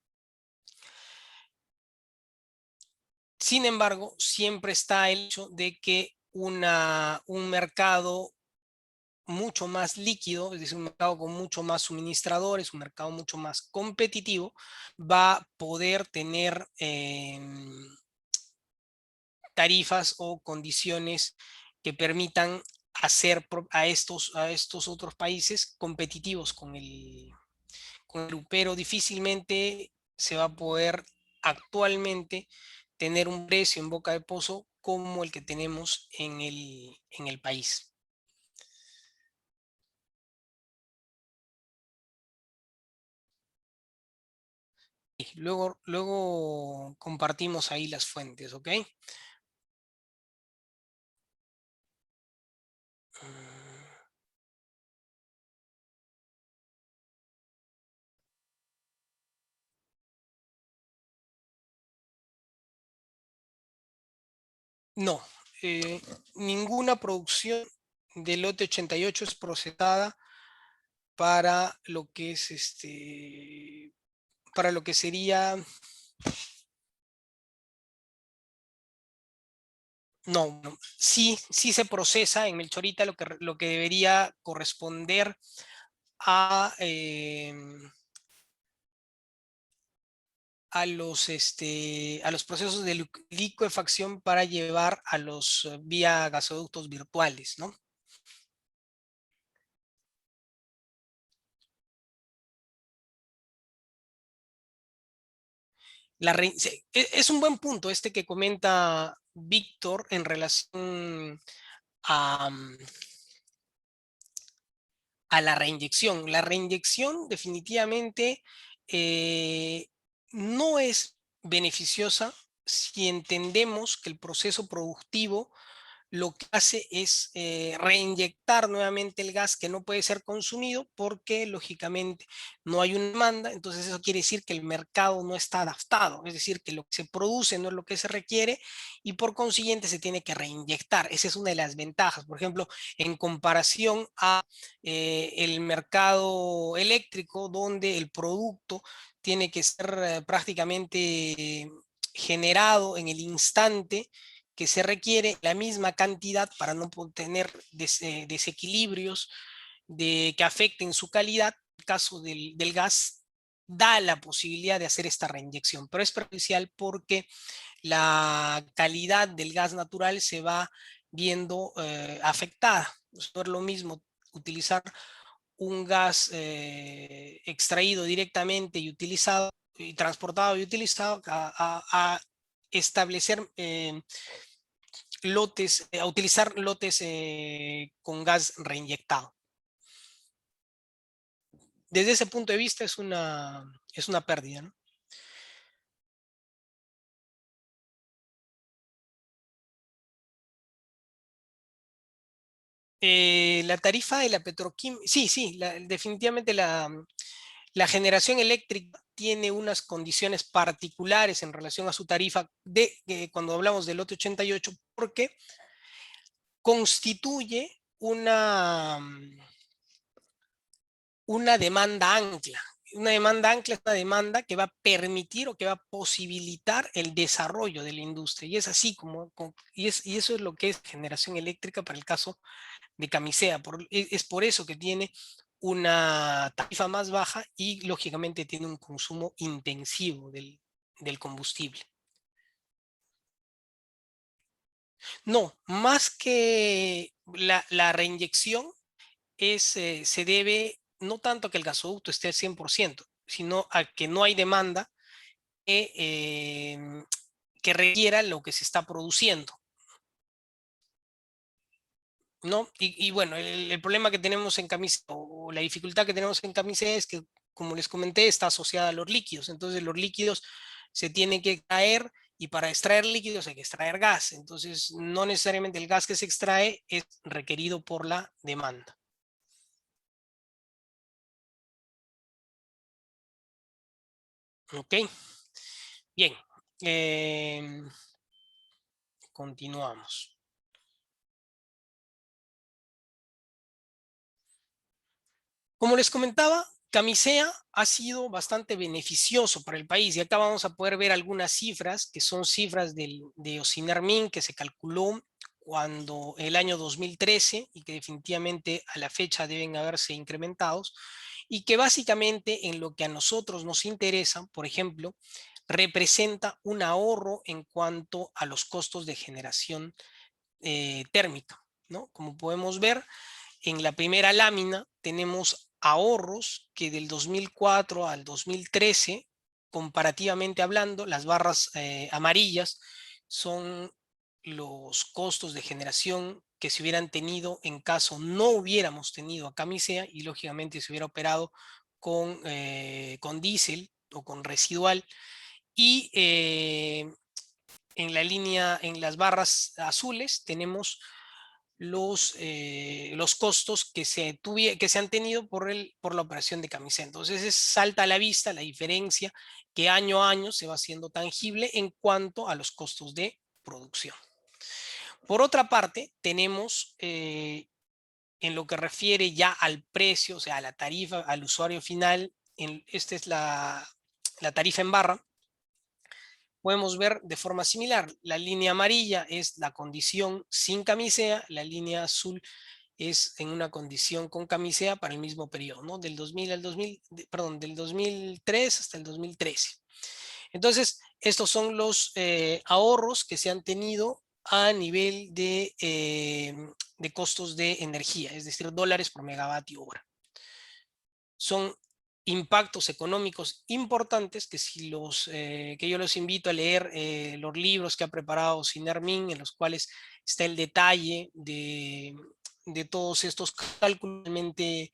Sin embargo, siempre está el hecho de que un mercado mucho más líquido, es decir, un mercado con mucho más suministradores, un mercado mucho más competitivo, va a poder tener tarifas o condiciones que permitan hacer a estos otros países competitivos con el Perú, pero difícilmente se va a poder actualmente tener un precio en boca de pozo como el que tenemos en el país. Y luego compartimos ahí las fuentes, ¿ok? No, ninguna producción del lote 88 es procesada para lo que es para lo que sería, no, sí se procesa en Melchorita lo que debería corresponder a los procesos de licuefacción para llevar a los vía gasoductos virtuales, ¿no? Es un buen punto este que comenta Víctor en relación a, a la reinyección. La reinyección definitivamente no es beneficiosa si entendemos que el proceso productivo lo que hace es reinyectar nuevamente el gas que no puede ser consumido porque lógicamente no hay una demanda, entonces eso quiere decir que el mercado no está adaptado, es decir, que lo que se produce no es lo que se requiere y por consiguiente se tiene que reinyectar. Esa es una de las ventajas, por ejemplo, en comparación a el mercado eléctrico donde el producto tiene que ser prácticamente generado en el instante que se requiere la misma cantidad para no tener desequilibrios que afecten su calidad. En el caso del gas, da la posibilidad de hacer esta reinyección, pero es perjudicial porque la calidad del gas natural se va viendo afectada. No es lo mismo utilizar un gas extraído directamente y utilizado y transportado y utilizado a establecer a utilizar lotes con gas reinyectado. Desde ese punto de vista es una pérdida, ¿no? La tarifa de la petroquímica, sí, definitivamente la generación eléctrica tiene unas condiciones particulares en relación a su tarifa cuando hablamos del lote 88, porque constituye una demanda ancla. Una demanda ancla es una demanda que va a permitir o que va a posibilitar el desarrollo de la industria. Y es así y eso es lo que es generación eléctrica para el caso de Camisea. Es por eso que tiene una tarifa más baja y lógicamente tiene un consumo intensivo del combustible. No, más que la reinyección se debe no tanto a que el gasoducto esté al 100%, sino a que no hay demanda que requiera lo que se está produciendo, ¿no? Y bueno, el problema que tenemos en Camisa, o la dificultad que tenemos en Camisea es que, como les comenté, está asociada a los líquidos. Entonces los líquidos se tienen que extraer y para extraer líquidos hay que extraer gas. Entonces no necesariamente el gas que se extrae es requerido por la demanda. Ok, bien. Continuamos. Como les comentaba, Camisea ha sido bastante beneficioso para el país y acá vamos a poder ver algunas cifras que son cifras de Ocinermin que se calculó cuando el año 2013 y que definitivamente a la fecha deben haberse incrementados y que básicamente en lo que a nosotros nos interesa, por ejemplo, representa un ahorro en cuanto a los costos de generación térmica, ¿no? Como podemos ver, en la primera lámina tenemos ahorros que del 2004 al 2013, comparativamente hablando, las barras amarillas son los costos de generación que se hubieran tenido en caso no hubiéramos tenido a Camisea y lógicamente se hubiera operado con diésel o con residual. Y en la línea, en las barras azules tenemos los costos que se han tenido por la operación de Camisea. Entonces salta a la vista la diferencia que año a año se va haciendo tangible en cuanto a los costos de producción. Por otra parte, tenemos en lo que refiere ya al precio, o sea, a la tarifa, al usuario final, esta es la tarifa en barra. Podemos ver de forma similar. La línea amarilla es la condición sin Camisea, la línea azul es en una condición con Camisea para el mismo periodo, ¿no? Del 2000 al 2000, perdón, del 2003 hasta el 2013. Entonces, estos son los ahorros que se han tenido a nivel de costos de energía, es decir, dólares por megavatio hora. Son impactos económicos importantes que, que yo los invito a leer los libros que ha preparado Ocinermin, en los cuales está el detalle de todos estos cálculos. Realmente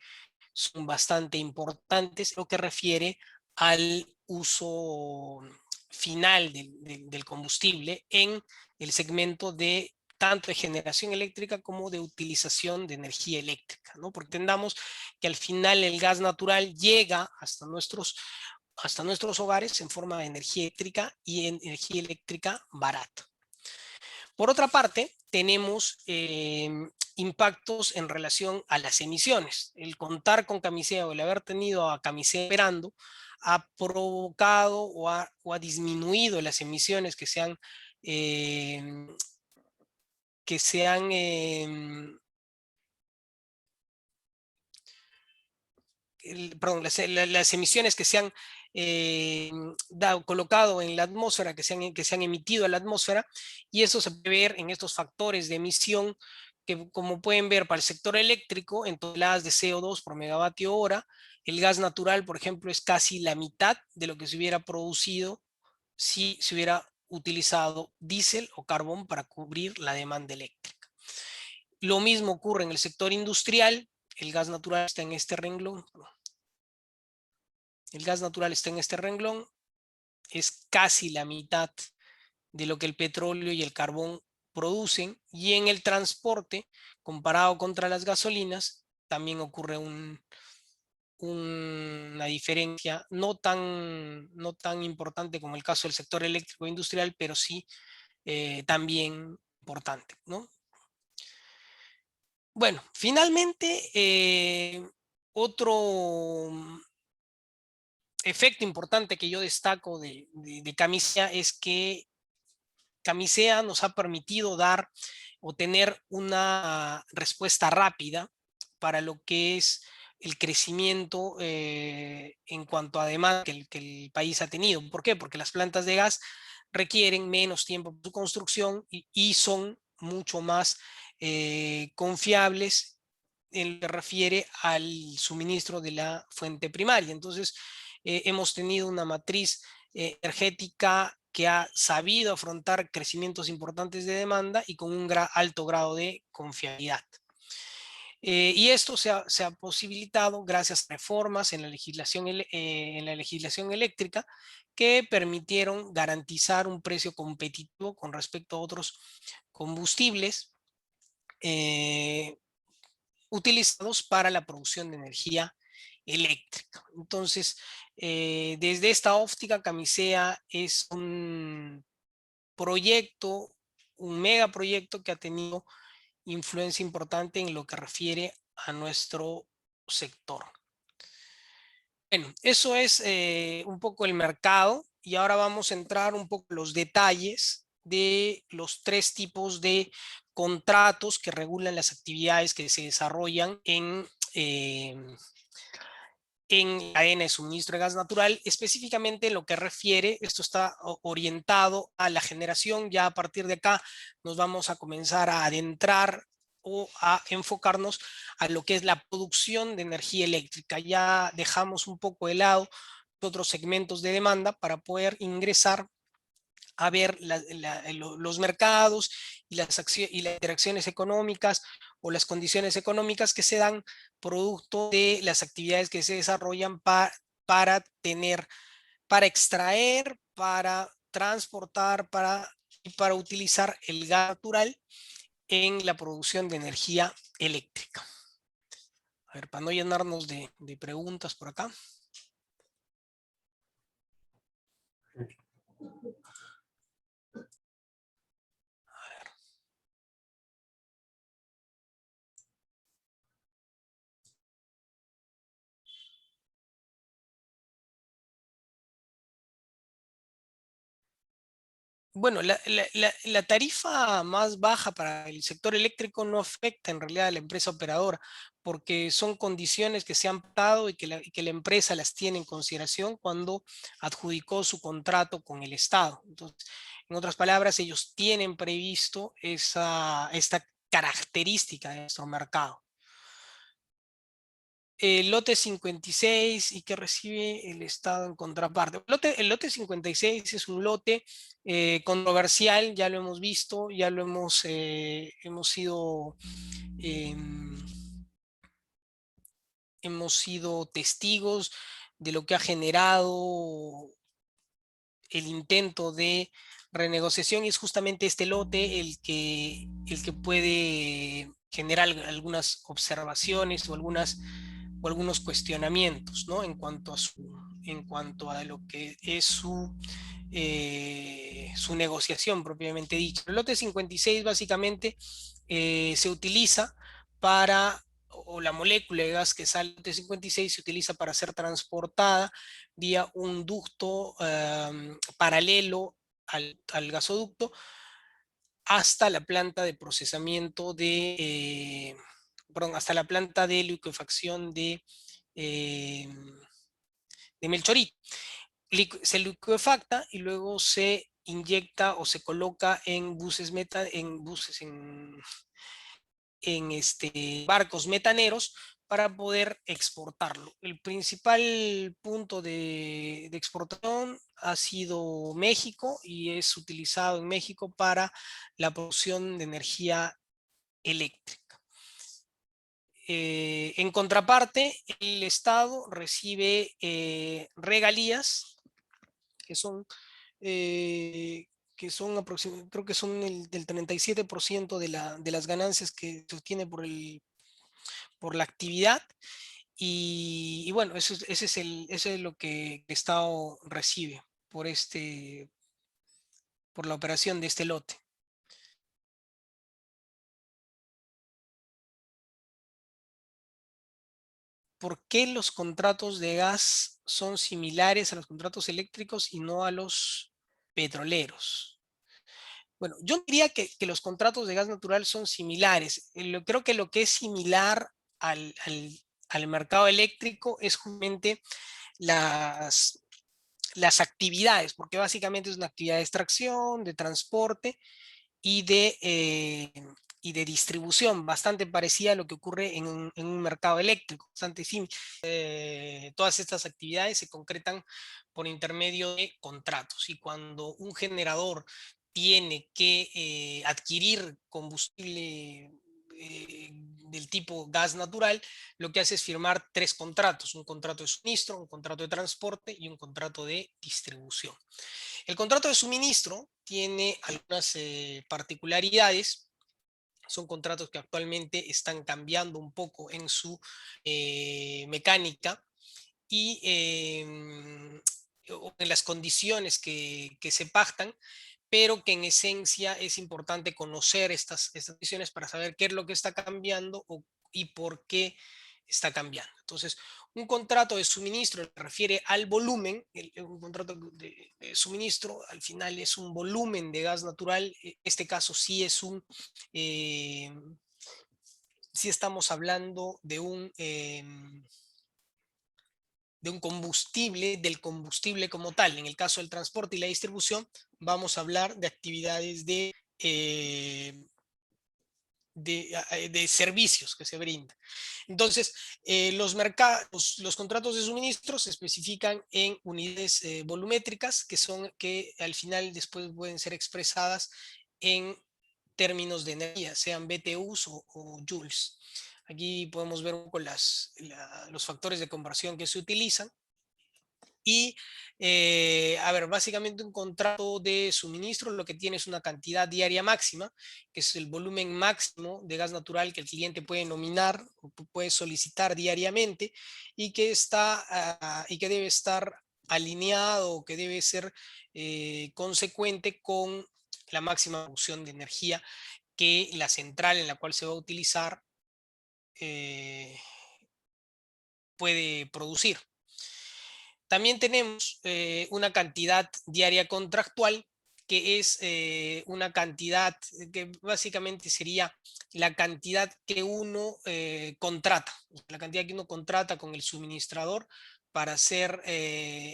son bastante importantes, lo que refiere al uso final del combustible en el segmento de tanto de generación eléctrica como de utilización de energía eléctrica, ¿no? Porque entendamos que al final el gas natural llega hasta nuestros hogares en forma de energía eléctrica y energía eléctrica barata. Por otra parte, tenemos impactos en relación a las emisiones. El contar con Camisea o el haber tenido a Camisea operando ha provocado o ha disminuido las emisiones que se han las emisiones que se han colocado en la atmósfera, que se han emitido a la atmósfera, y eso se puede ver en estos factores de emisión que, como pueden ver, para el sector eléctrico, en toneladas de CO2 por megavatio hora, el gas natural, por ejemplo, es casi la mitad de lo que se hubiera producido si se hubiera utilizado diésel o carbón para cubrir la demanda eléctrica. Lo mismo ocurre en el sector industrial. El gas natural está en este renglón. El gas natural está en este renglón. Es casi la mitad de lo que el petróleo y el carbón producen. Y en el transporte, comparado contra las gasolinas, también ocurre una diferencia no tan importante como el caso del sector eléctrico e industrial, pero sí también importante, ¿no? Bueno, finalmente, otro efecto importante que yo destaco de Camisea es que Camisea nos ha permitido dar o tener una respuesta rápida para lo que es el crecimiento en cuanto a demanda que el país ha tenido. ¿Por qué? Porque las plantas de gas requieren menos tiempo para su construcción y son mucho más confiables en lo que refiere al suministro de la fuente primaria. Entonces, hemos tenido una matriz energética que ha sabido afrontar crecimientos importantes de demanda y con un alto grado de confiabilidad. Y esto se ha posibilitado gracias a reformas en la legislación eléctrica que permitieron garantizar un precio competitivo con respecto a otros combustibles utilizados para la producción de energía eléctrica. Entonces, desde esta óptica, Camisea es un proyecto, un megaproyecto que ha tenido influencia importante en lo que refiere a nuestro sector. Bueno, eso es un poco el mercado, y ahora vamos a entrar un poco en los detalles de los 3 tipos de contratos que regulan las actividades que se desarrollan en la cadena de suministro de gas natural, específicamente lo que refiere, esto está orientado a la generación. Ya a partir de acá nos vamos a comenzar a adentrar o a enfocarnos a lo que es la producción de energía eléctrica. Ya dejamos un poco de lado otros segmentos de demanda para poder ingresar a ver los mercados y las interacciones económicas o las condiciones económicas que se dan producto de las actividades que se desarrollan para extraer, para transportar, y para utilizar el gas natural en la producción de energía eléctrica. A ver, para no llenarnos de preguntas por acá. Bueno, la tarifa más baja para el sector eléctrico no afecta en realidad a la empresa operadora, porque son condiciones que se han dado y que la empresa las tiene en consideración cuando adjudicó su contrato con el Estado. Entonces, en otras palabras, ellos tienen previsto esta característica de nuestro mercado. El lote 56 y que recibe el Estado en contraparte. El lote 56 es un lote controversial, ya lo hemos visto, ya lo hemos sido testigos de lo que ha generado el intento de renegociación, y es justamente este lote el que puede generar algunas observaciones o algunos cuestionamientos, ¿no? En cuanto a lo que es su negociación propiamente dicha. El lote 56 básicamente se utiliza o la molécula de gas que sale del lote 56 se utiliza para ser transportada vía un ducto paralelo al gasoducto hasta la planta de procesamiento hasta la planta de liquefacción eh, de Melchorito. Se liquefacta y luego se inyecta o se coloca en barcos metaneros para poder exportarlo. El principal punto de exportación ha sido México, y es utilizado en México para la producción de energía eléctrica. En contraparte, el Estado recibe regalías que son aproximadamente, creo que son del 37% de las ganancias que se obtiene por la actividad. Y bueno, eso es lo que el Estado recibe por la operación de este lote. ¿Por qué los contratos de gas son similares a los contratos eléctricos y no a los petroleros? Bueno, yo diría que los contratos de gas natural son similares. Creo que lo que es similar al mercado eléctrico es justamente las actividades, porque básicamente es una actividad de extracción, de transporte y de distribución, bastante parecida a lo que ocurre en un mercado eléctrico, bastante simple. Todas estas actividades se concretan por intermedio de contratos, y cuando un generador tiene que adquirir combustible del tipo gas natural, lo que hace es firmar 3 contratos: un contrato de suministro, un contrato de transporte y un contrato de distribución. El contrato de suministro tiene algunas particularidades. Son contratos que actualmente están cambiando un poco en su mecánica y en las condiciones que se pactan, pero que en esencia es importante conocer estas condiciones para saber qué es lo que está cambiando y por qué está cambiando. Entonces, un contrato de suministro se refiere al volumen. Un contrato de suministro al final es un volumen de gas natural. En este caso sí es sí estamos hablando de un combustible, del combustible como tal. En el caso del transporte y la distribución, vamos a hablar de actividades de servicios que se brindan. Entonces, los contratos de suministro se especifican en unidades volumétricas que al final después pueden ser expresadas en términos de energía, sean BTUs o joules. Aquí podemos ver un poco los factores de conversión que se utilizan. Y, a ver, básicamente un contrato de suministro lo que tiene es una cantidad diaria máxima, que es el volumen máximo de gas natural que el cliente puede nominar o puede solicitar diariamente, y y que debe estar alineado, o que debe ser consecuente con la máxima producción de energía que la central en la cual se va a utilizar puede producir. También tenemos una cantidad diaria contractual, que es una cantidad que básicamente sería la cantidad que uno contrata, la cantidad que uno contrata con el suministrador para ser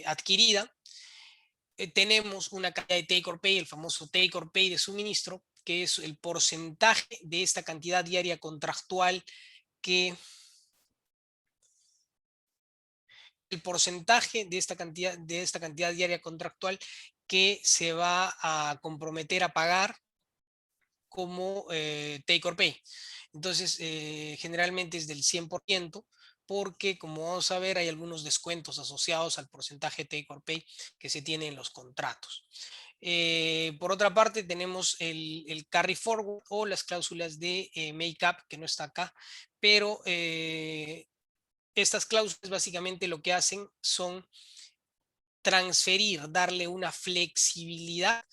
adquirida. Tenemos una cantidad de take or pay, el famoso take or pay de suministro, que es el porcentaje de esta cantidad diaria contractual que el porcentaje de esta cantidad diaria contractual que se va a comprometer a pagar como take or pay. Entonces, generalmente es del 100%, porque como vamos a ver, hay algunos descuentos asociados al porcentaje take or pay que se tiene en los contratos. Por otra parte, tenemos el carry forward o las cláusulas de make-up, que no está acá, pero estas cláusulas básicamente lo que hacen son transferir, darle una flexibilidad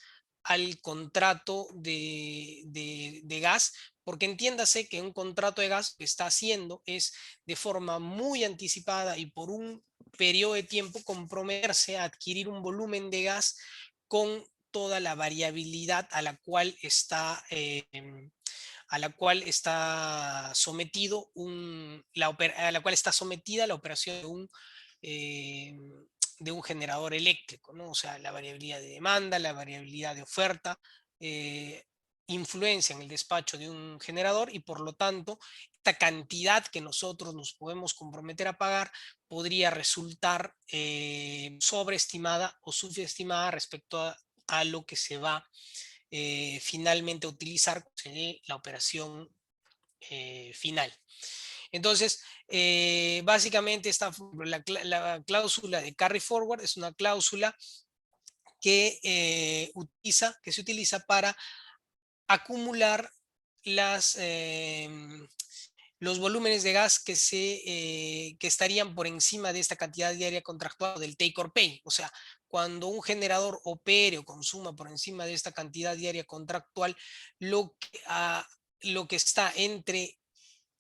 al contrato de gas, porque entiéndase que un contrato de gas que está haciendo es de forma muy anticipada y por un periodo de tiempo comprometerse a adquirir un volumen de gas con toda la variabilidad a la cual está sometido a la cual está sometida la operación de un generador eléctrico, ¿no? O sea, la variabilidad de demanda, la variabilidad de oferta, influencia en el despacho de un generador, y por lo tanto, esta cantidad que nosotros nos podemos comprometer a pagar podría resultar sobreestimada o subestimada respecto a lo que se va finalmente a utilizar en la operación final. Entonces, básicamente la cláusula de carry forward es una cláusula que se utiliza para acumular los volúmenes de gas que estarían por encima de esta cantidad diaria contractual del take or pay. O sea, cuando un generador opere o consuma por encima de esta cantidad diaria contractual, lo que está entre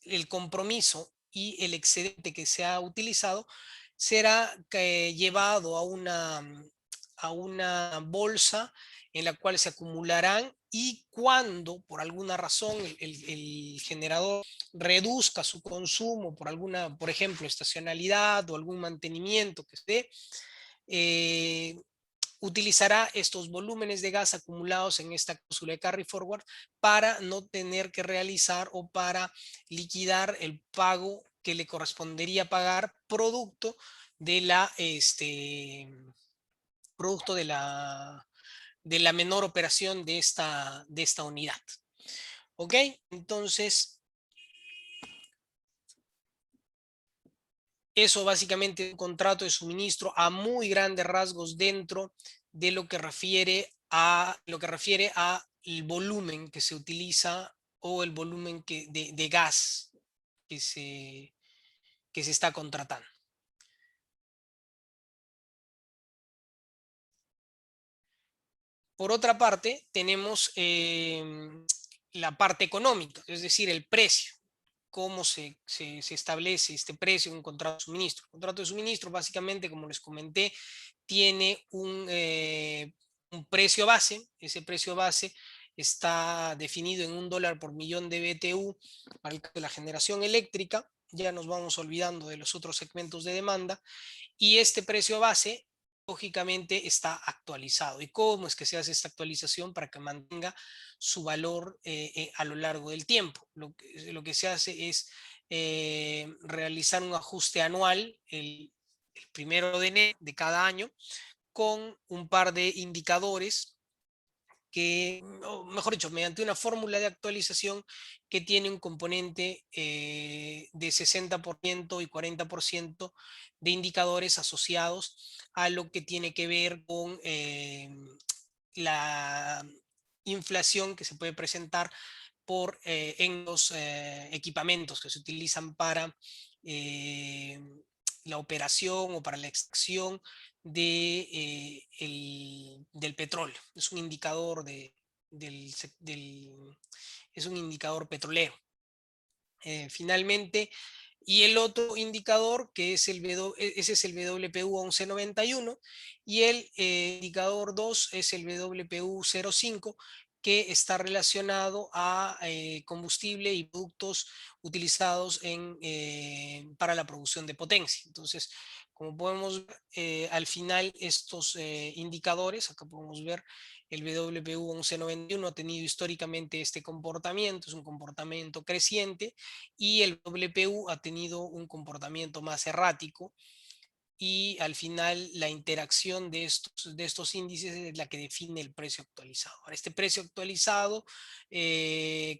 el compromiso y el excedente que se ha utilizado será llevado a una bolsa en la cual se acumularán, y cuando por alguna razón el generador reduzca su consumo por ejemplo, estacionalidad o algún mantenimiento que esté, utilizará estos volúmenes de gas acumulados en esta cláusula de carry forward para no tener que realizar o para liquidar el pago que le correspondería pagar producto de la menor operación de esta unidad. ¿Ok? Entonces, Eso básicamente es un contrato de suministro a muy grandes rasgos dentro de lo que refiere a el volumen que se utiliza o el volumen de gas que se está contratando. Por otra parte, tenemos la parte económica, es decir, el precio. Cómo se establece este precio en un contrato de suministro. El contrato de suministro, básicamente, como les comenté, tiene un precio base. Ese precio base está definido en $1 por millón de BTU para el caso de la generación eléctrica. Ya nos vamos olvidando de los otros segmentos de demanda. Y este precio base, lógicamente, está actualizado. ¿Y cómo es que se hace esta actualización? Para que mantenga su valor a lo largo del tiempo. Lo que se hace es realizar un ajuste anual el 1 de enero de cada año con un par de indicadores que, o mejor dicho, mediante una fórmula de actualización que tiene un componente de 60% y 40% de indicadores asociados a lo que tiene que ver con la inflación que se puede presentar en los equipamientos que se utilizan para la operación o para la extracción del petróleo. Es un indicador es un indicador petrolero. Finalmente, y el otro indicador que es ese es el WPU 1191 y el indicador 2 es el WPU 05 que está relacionado a combustible y productos utilizados para la producción de potencia. Entonces, como podemos ver, al final estos indicadores, acá podemos ver el WPU 1191 ha tenido históricamente este comportamiento, es un comportamiento creciente, y el WPU ha tenido un comportamiento más errático, y al final la interacción de estos índices es la que define el precio actualizado. Ahora, este precio actualizado,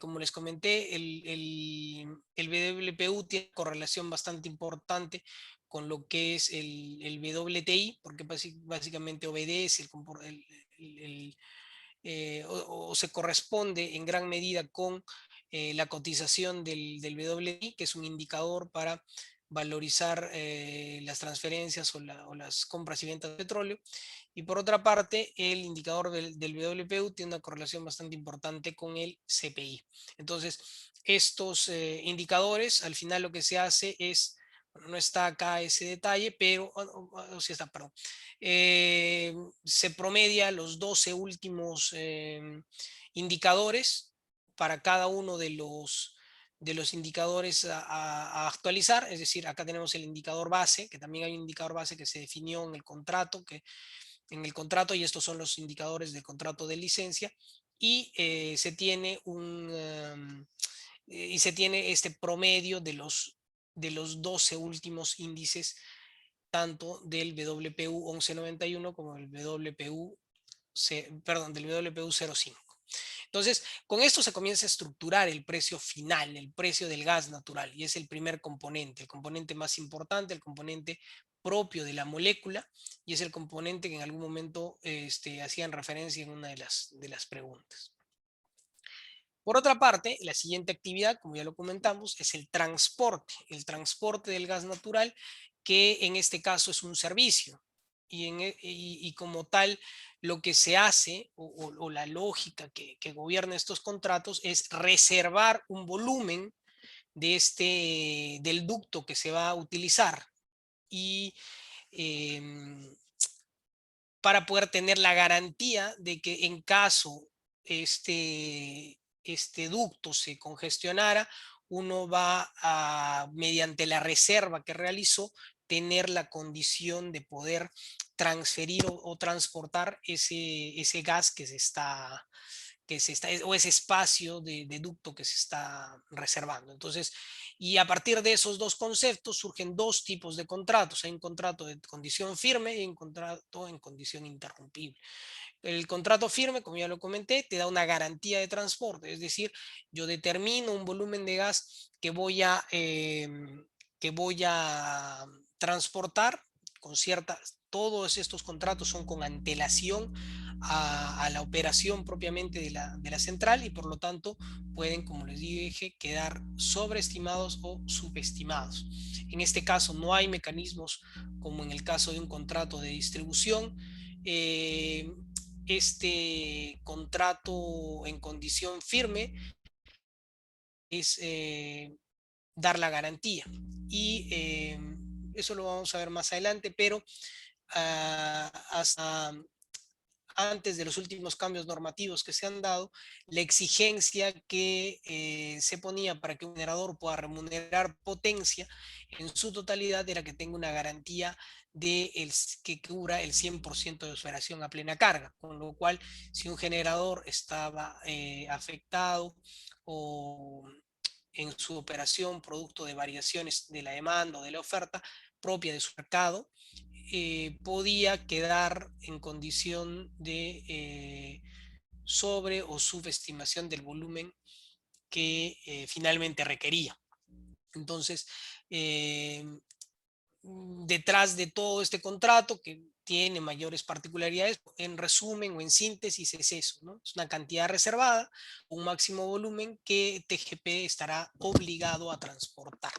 como les comenté, el WPU tiene correlación bastante importante con lo que es el WTI, porque básicamente obedece o se corresponde en gran medida con la cotización del WTI, que es un indicador para valorizar las transferencias o las compras y ventas de petróleo. Y por otra parte, el indicador del WPU tiene una correlación bastante importante con el CPI. Entonces, estos indicadores, al final lo que se hace es, no está acá ese detalle, pero sí está, perdón. Se promedia los 12 últimos indicadores para cada uno de los indicadores a actualizar. Es decir, acá tenemos el indicador base, que también hay un indicador base que se definió en el contrato, y estos son los indicadores del contrato de licencia, y se tiene este promedio de los 12 últimos índices, tanto del WPU 1191 como del WPU 05. Entonces, con esto se comienza a estructurar el precio final, el precio del gas natural, y es el primer componente, el componente más importante, el componente propio de la molécula, y es el componente que en algún momento hacían referencia en una de las preguntas. Por otra parte, la siguiente actividad, como ya lo comentamos, es el transporte del gas natural, que en este caso es un servicio. Y como tal, lo que se hace o la lógica que gobierna estos contratos es reservar un volumen del ducto que se va a utilizar, y para poder tener la garantía de que en caso este ducto se congestionara, uno va a, mediante la reserva que realizó, tener la condición de poder transferir o transportar ese gas o ese espacio de ducto que se está reservando. Entonces, y a partir de esos dos conceptos surgen dos tipos de contratos. Hay un contrato de condición firme y un contrato en condición interrumpible. El contrato firme, como ya lo comenté, te da una garantía de transporte, es decir, yo determino un volumen de gas que voy a transportar con todos estos contratos son con antelación a la operación propiamente de la central y por lo tanto pueden, como les dije, quedar sobreestimados o subestimados. En este caso no hay mecanismos como en el caso de un contrato de distribución. Este contrato en condición firme es dar la garantía y eso lo vamos a ver más adelante, pero hasta antes de los últimos cambios normativos que se han dado, la exigencia que se ponía para que un generador pueda remunerar potencia en su totalidad era que tenga una garantía que cubra el 100% de su operación a plena carga, con lo cual si un generador estaba afectado o en su operación producto de variaciones de la demanda o de la oferta propia de su mercado, podía quedar en condición de sobre o subestimación del volumen que finalmente requería. Entonces, detrás de todo este contrato que tiene mayores particularidades, en resumen o en síntesis es eso, ¿no? Es una cantidad reservada, un máximo volumen que TGP estará obligado a transportar.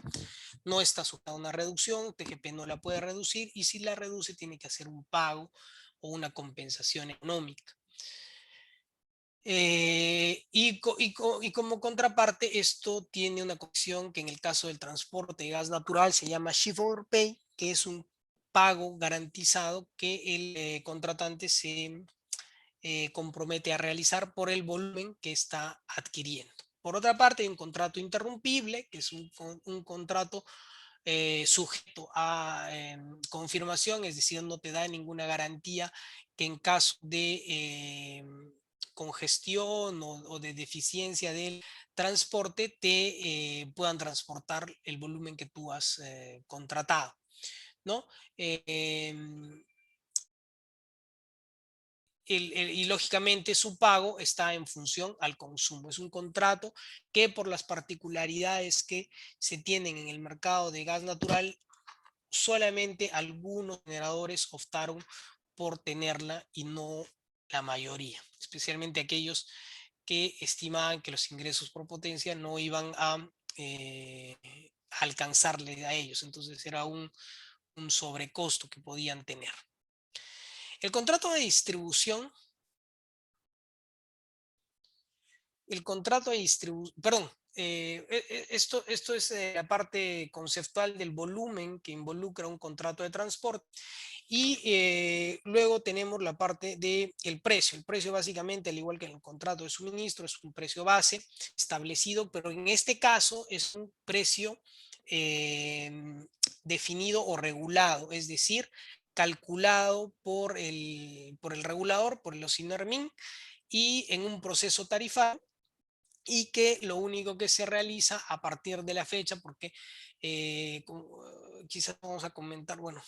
No está sujeta a una reducción, TGP no la puede reducir y si la reduce tiene que hacer un pago o una compensación económica. Y como contraparte, esto tiene una condición que en el caso del transporte de gas natural se llama Ship or Pay, que es un pago garantizado que el contratante se compromete a realizar por el volumen que está adquiriendo. Por otra parte, hay un contrato interrumpible, que es un contrato sujeto a confirmación, es decir, no te da ninguna garantía que en caso de congestión o de deficiencia del transporte te puedan transportar el volumen que tú has contratado, ¿no? Y lógicamente su pago está en función al consumo. Es un contrato que por las particularidades que se tienen en el mercado de gas natural, solamente algunos generadores optaron por tenerla y no la mayoría, especialmente aquellos que estimaban que los ingresos por potencia no iban a alcanzarle a ellos. Entonces era un sobrecosto que podían tener. El contrato de distribución, perdón, esto es la parte conceptual del volumen que involucra un contrato de transporte y luego tenemos la parte del precio. El precio básicamente, al igual que en el contrato de suministro, es un precio base establecido, pero en este caso es un precio definido o regulado, es decir, calculado por el regulador, por el OSINERMIN, y en un proceso tarifario y que lo único que se realiza a partir de la fecha, porque quizás vamos a comentar, bueno,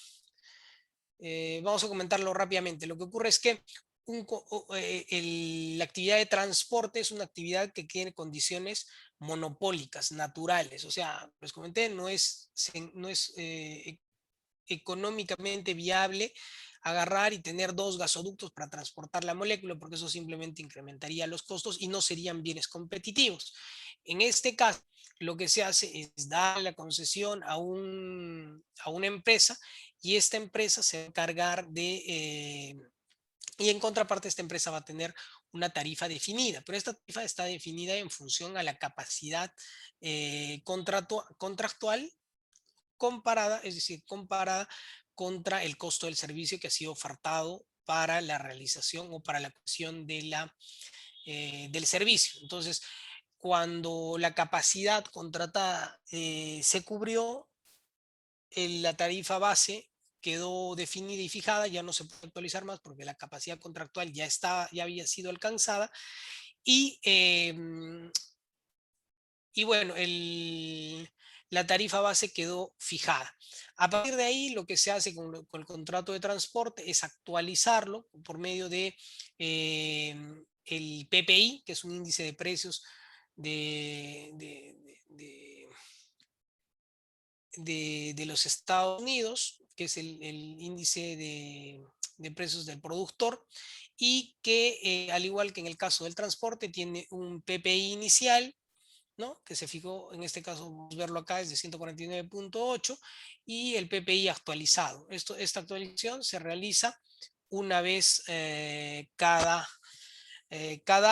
vamos a comentarlo rápidamente. Lo que ocurre es que la actividad de transporte es una actividad que tiene condiciones monopólicas, naturales. O sea, les comenté, no es económicamente viable agarrar y tener dos gasoductos para transportar la molécula, porque eso simplemente incrementaría los costos y no serían bienes competitivos. En este caso, lo que se hace es dar la concesión a una empresa y esta empresa se va a encargar y en contraparte esta empresa va a tener una tarifa definida, pero esta tarifa está definida en función a la capacidad contractual comparada, es decir, comparada contra el costo del servicio que ha sido ofertado para la realización o para la cuestión del servicio. Entonces, cuando la capacidad contratada se cubrió, la tarifa base quedó definida y fijada, ya no se puede actualizar más porque la capacidad contractual ya había sido alcanzada y, y bueno, la tarifa base quedó fijada. A partir de ahí, lo que se hace con el contrato de transporte es actualizarlo por medio de el PPI, que es un índice de precios de de los Estados Unidos, que es el índice de precios del productor, y que al igual que en el caso del transporte tiene un PPI inicial, ¿no? Que se fijó, en este caso, vamos a verlo acá, es de 149.8, y el PPI actualizado. Esta actualización se realiza una vez cada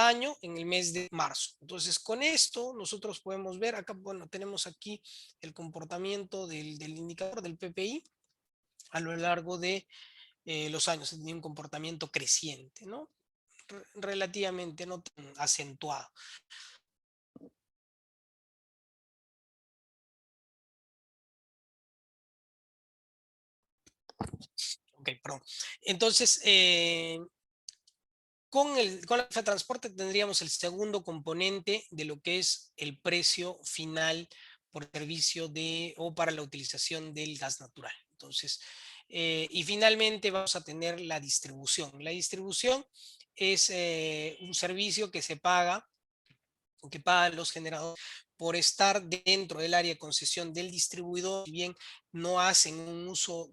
año en el mes de marzo. Entonces, con esto nosotros podemos ver acá, bueno, tenemos aquí el comportamiento del indicador del PPI a lo largo de los años. Tiene un comportamiento creciente, ¿no? Relativamente no tan acentuado. Ok, perdón. Entonces, con la tarifa de transporte tendríamos el segundo componente de lo que es el precio final por servicio o para la utilización del gas natural. Entonces, y finalmente vamos a tener la distribución. La distribución es un servicio que se paga, o que pagan los generadores por estar dentro del área de concesión del distribuidor, si bien no hacen un uso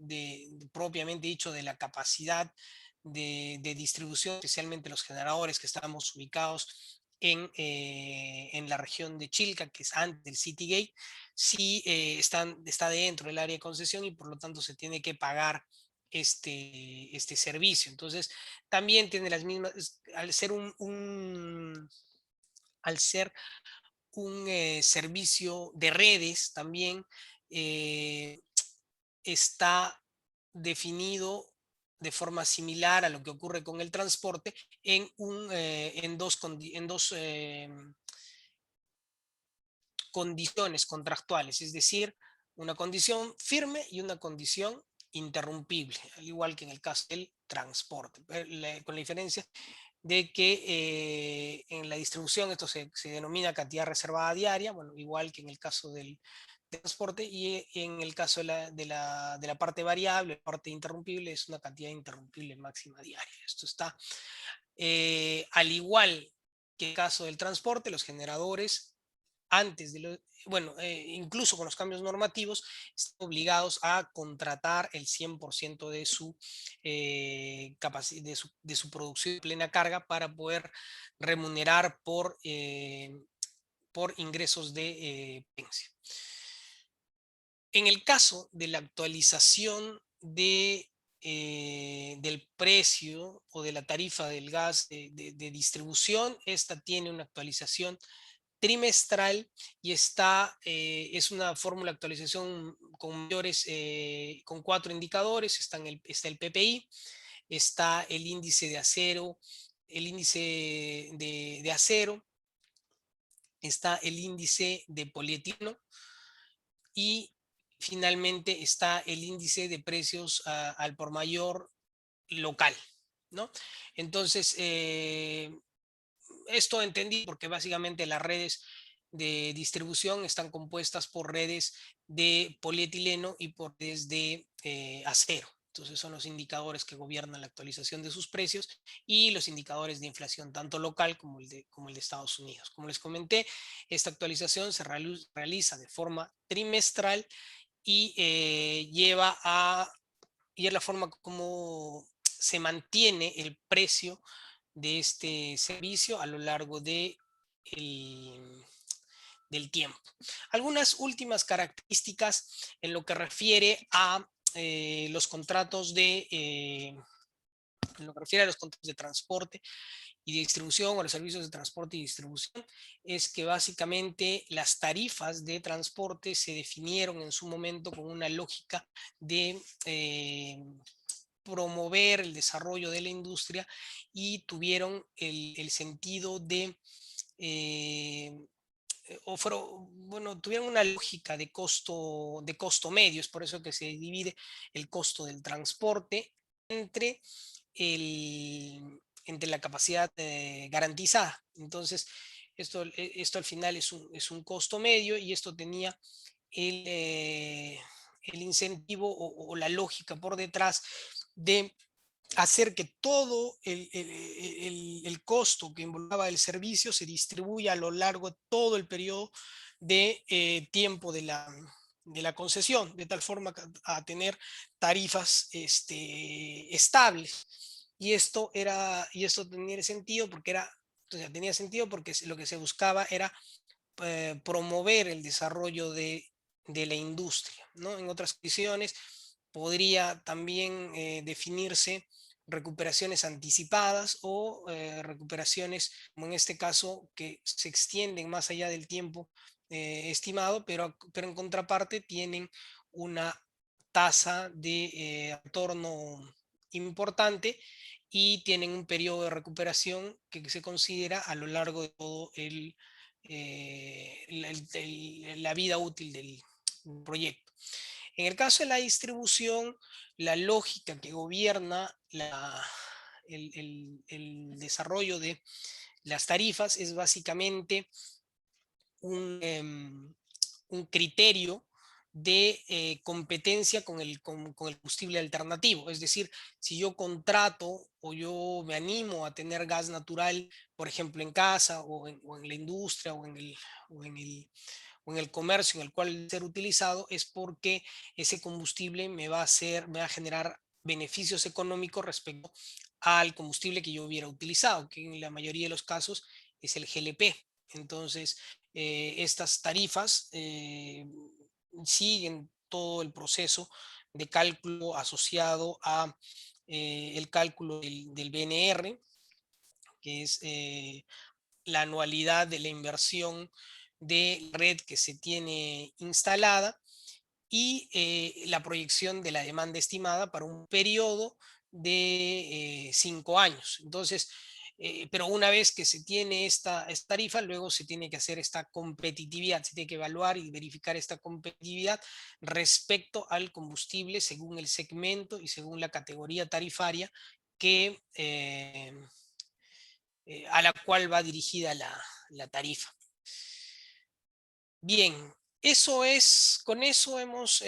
propiamente dicho de la capacidad de distribución, especialmente los generadores que estamos ubicados en la región de Chilca, que es antes del Citygate, sí está dentro del área de concesión y por lo tanto se tiene que pagar este servicio. Entonces, también tiene las mismas, al ser un servicio de redes también, eh, está definido de forma similar a lo que ocurre con el transporte en dos condiciones contractuales, es decir, una condición firme y una condición interrumpible, al igual que en el caso del transporte, con la diferencia de que en la distribución esto se denomina cantidad reservada diaria, bueno, igual que en el caso del transporte, y en el caso de la parte variable, la parte interrumpible, es una cantidad interrumpible máxima diaria. Esto está, al igual que en el caso del transporte, los generadores antes bueno, incluso con los cambios normativos, están obligados a contratar el 100% de su producción de plena carga para poder remunerar por ingresos de pensión. En el caso de la actualización del precio o de la tarifa del gas de distribución, esta tiene una actualización trimestral y es una fórmula de actualización con 4 indicadores. Está el PPI, está el índice de acero, el índice de acero, está el índice de polietileno y finalmente está el índice de precios al por mayor local, ¿no? Entonces, esto entendí porque básicamente las redes de distribución están compuestas por redes de polietileno y por redes de acero. Entonces son los indicadores que gobiernan la actualización de sus precios y los indicadores de inflación, tanto local como el de Estados Unidos. Como les comenté, esta actualización se realiza de forma trimestral y y es la forma como se mantiene el precio de este servicio a lo largo del tiempo. Algunas últimas características en lo que refiere a los contratos en lo que refiere a los contratos de transporte y de distribución o los servicios de transporte y distribución, es que básicamente las tarifas de transporte se definieron en su momento con una lógica de promover el desarrollo de la industria y tuvieron el sentido de bueno, tuvieron una lógica de costo medio, es por eso que se divide el costo del transporte entre, entre la capacidad garantizada. Entonces, esto al final es un costo medio y esto tenía el incentivo o la lógica por detrás de hacer que todo el costo que involucraba el servicio se distribuya a lo largo de todo el periodo de tiempo la concesión, de tal forma a tener tarifas estables. Y esto tenía sentido porque lo que se buscaba era promover el desarrollo de la industria, ¿no? En otras condiciones podría también definirse recuperaciones anticipadas o recuperaciones, como en este caso, que se extienden más allá del tiempo estimado, pero en contraparte tienen una tasa de retorno importante y tienen un periodo de recuperación que se considera a lo largo de todo la vida útil del proyecto. En el caso de la distribución, la lógica que gobierna el desarrollo de las tarifas es básicamente un criterio de competencia con el combustible alternativo. Es decir, si yo contrato o yo me animo a tener gas natural, por ejemplo, en casa o en la industria o en el comercio en el cual debe ser utilizado, es porque ese combustible me va a generar beneficios económicos respecto al combustible que yo hubiera utilizado, que en la mayoría de los casos es el GLP. Entonces, estas tarifas siguen todo el proceso de cálculo asociado a el cálculo del BNR, que es la anualidad de la inversión de red que se tiene instalada y la proyección de la demanda estimada para un periodo de 5 años. Entonces, pero una vez que se tiene esta tarifa, luego se tiene que hacer esta competitividad, se tiene que evaluar y verificar esta competitividad respecto al combustible según el segmento y según la categoría tarifaria que, a la cual va dirigida la tarifa. Bien, con eso hemos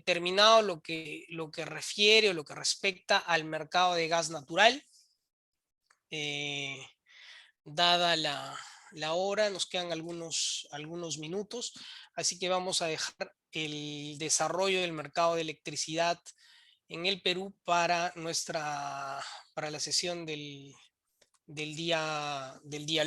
terminado lo que refiere o lo que respecta al mercado de gas natural. Dada la hora, nos quedan algunos minutos, así que vamos a dejar el desarrollo del mercado de electricidad en el Perú para la sesión del día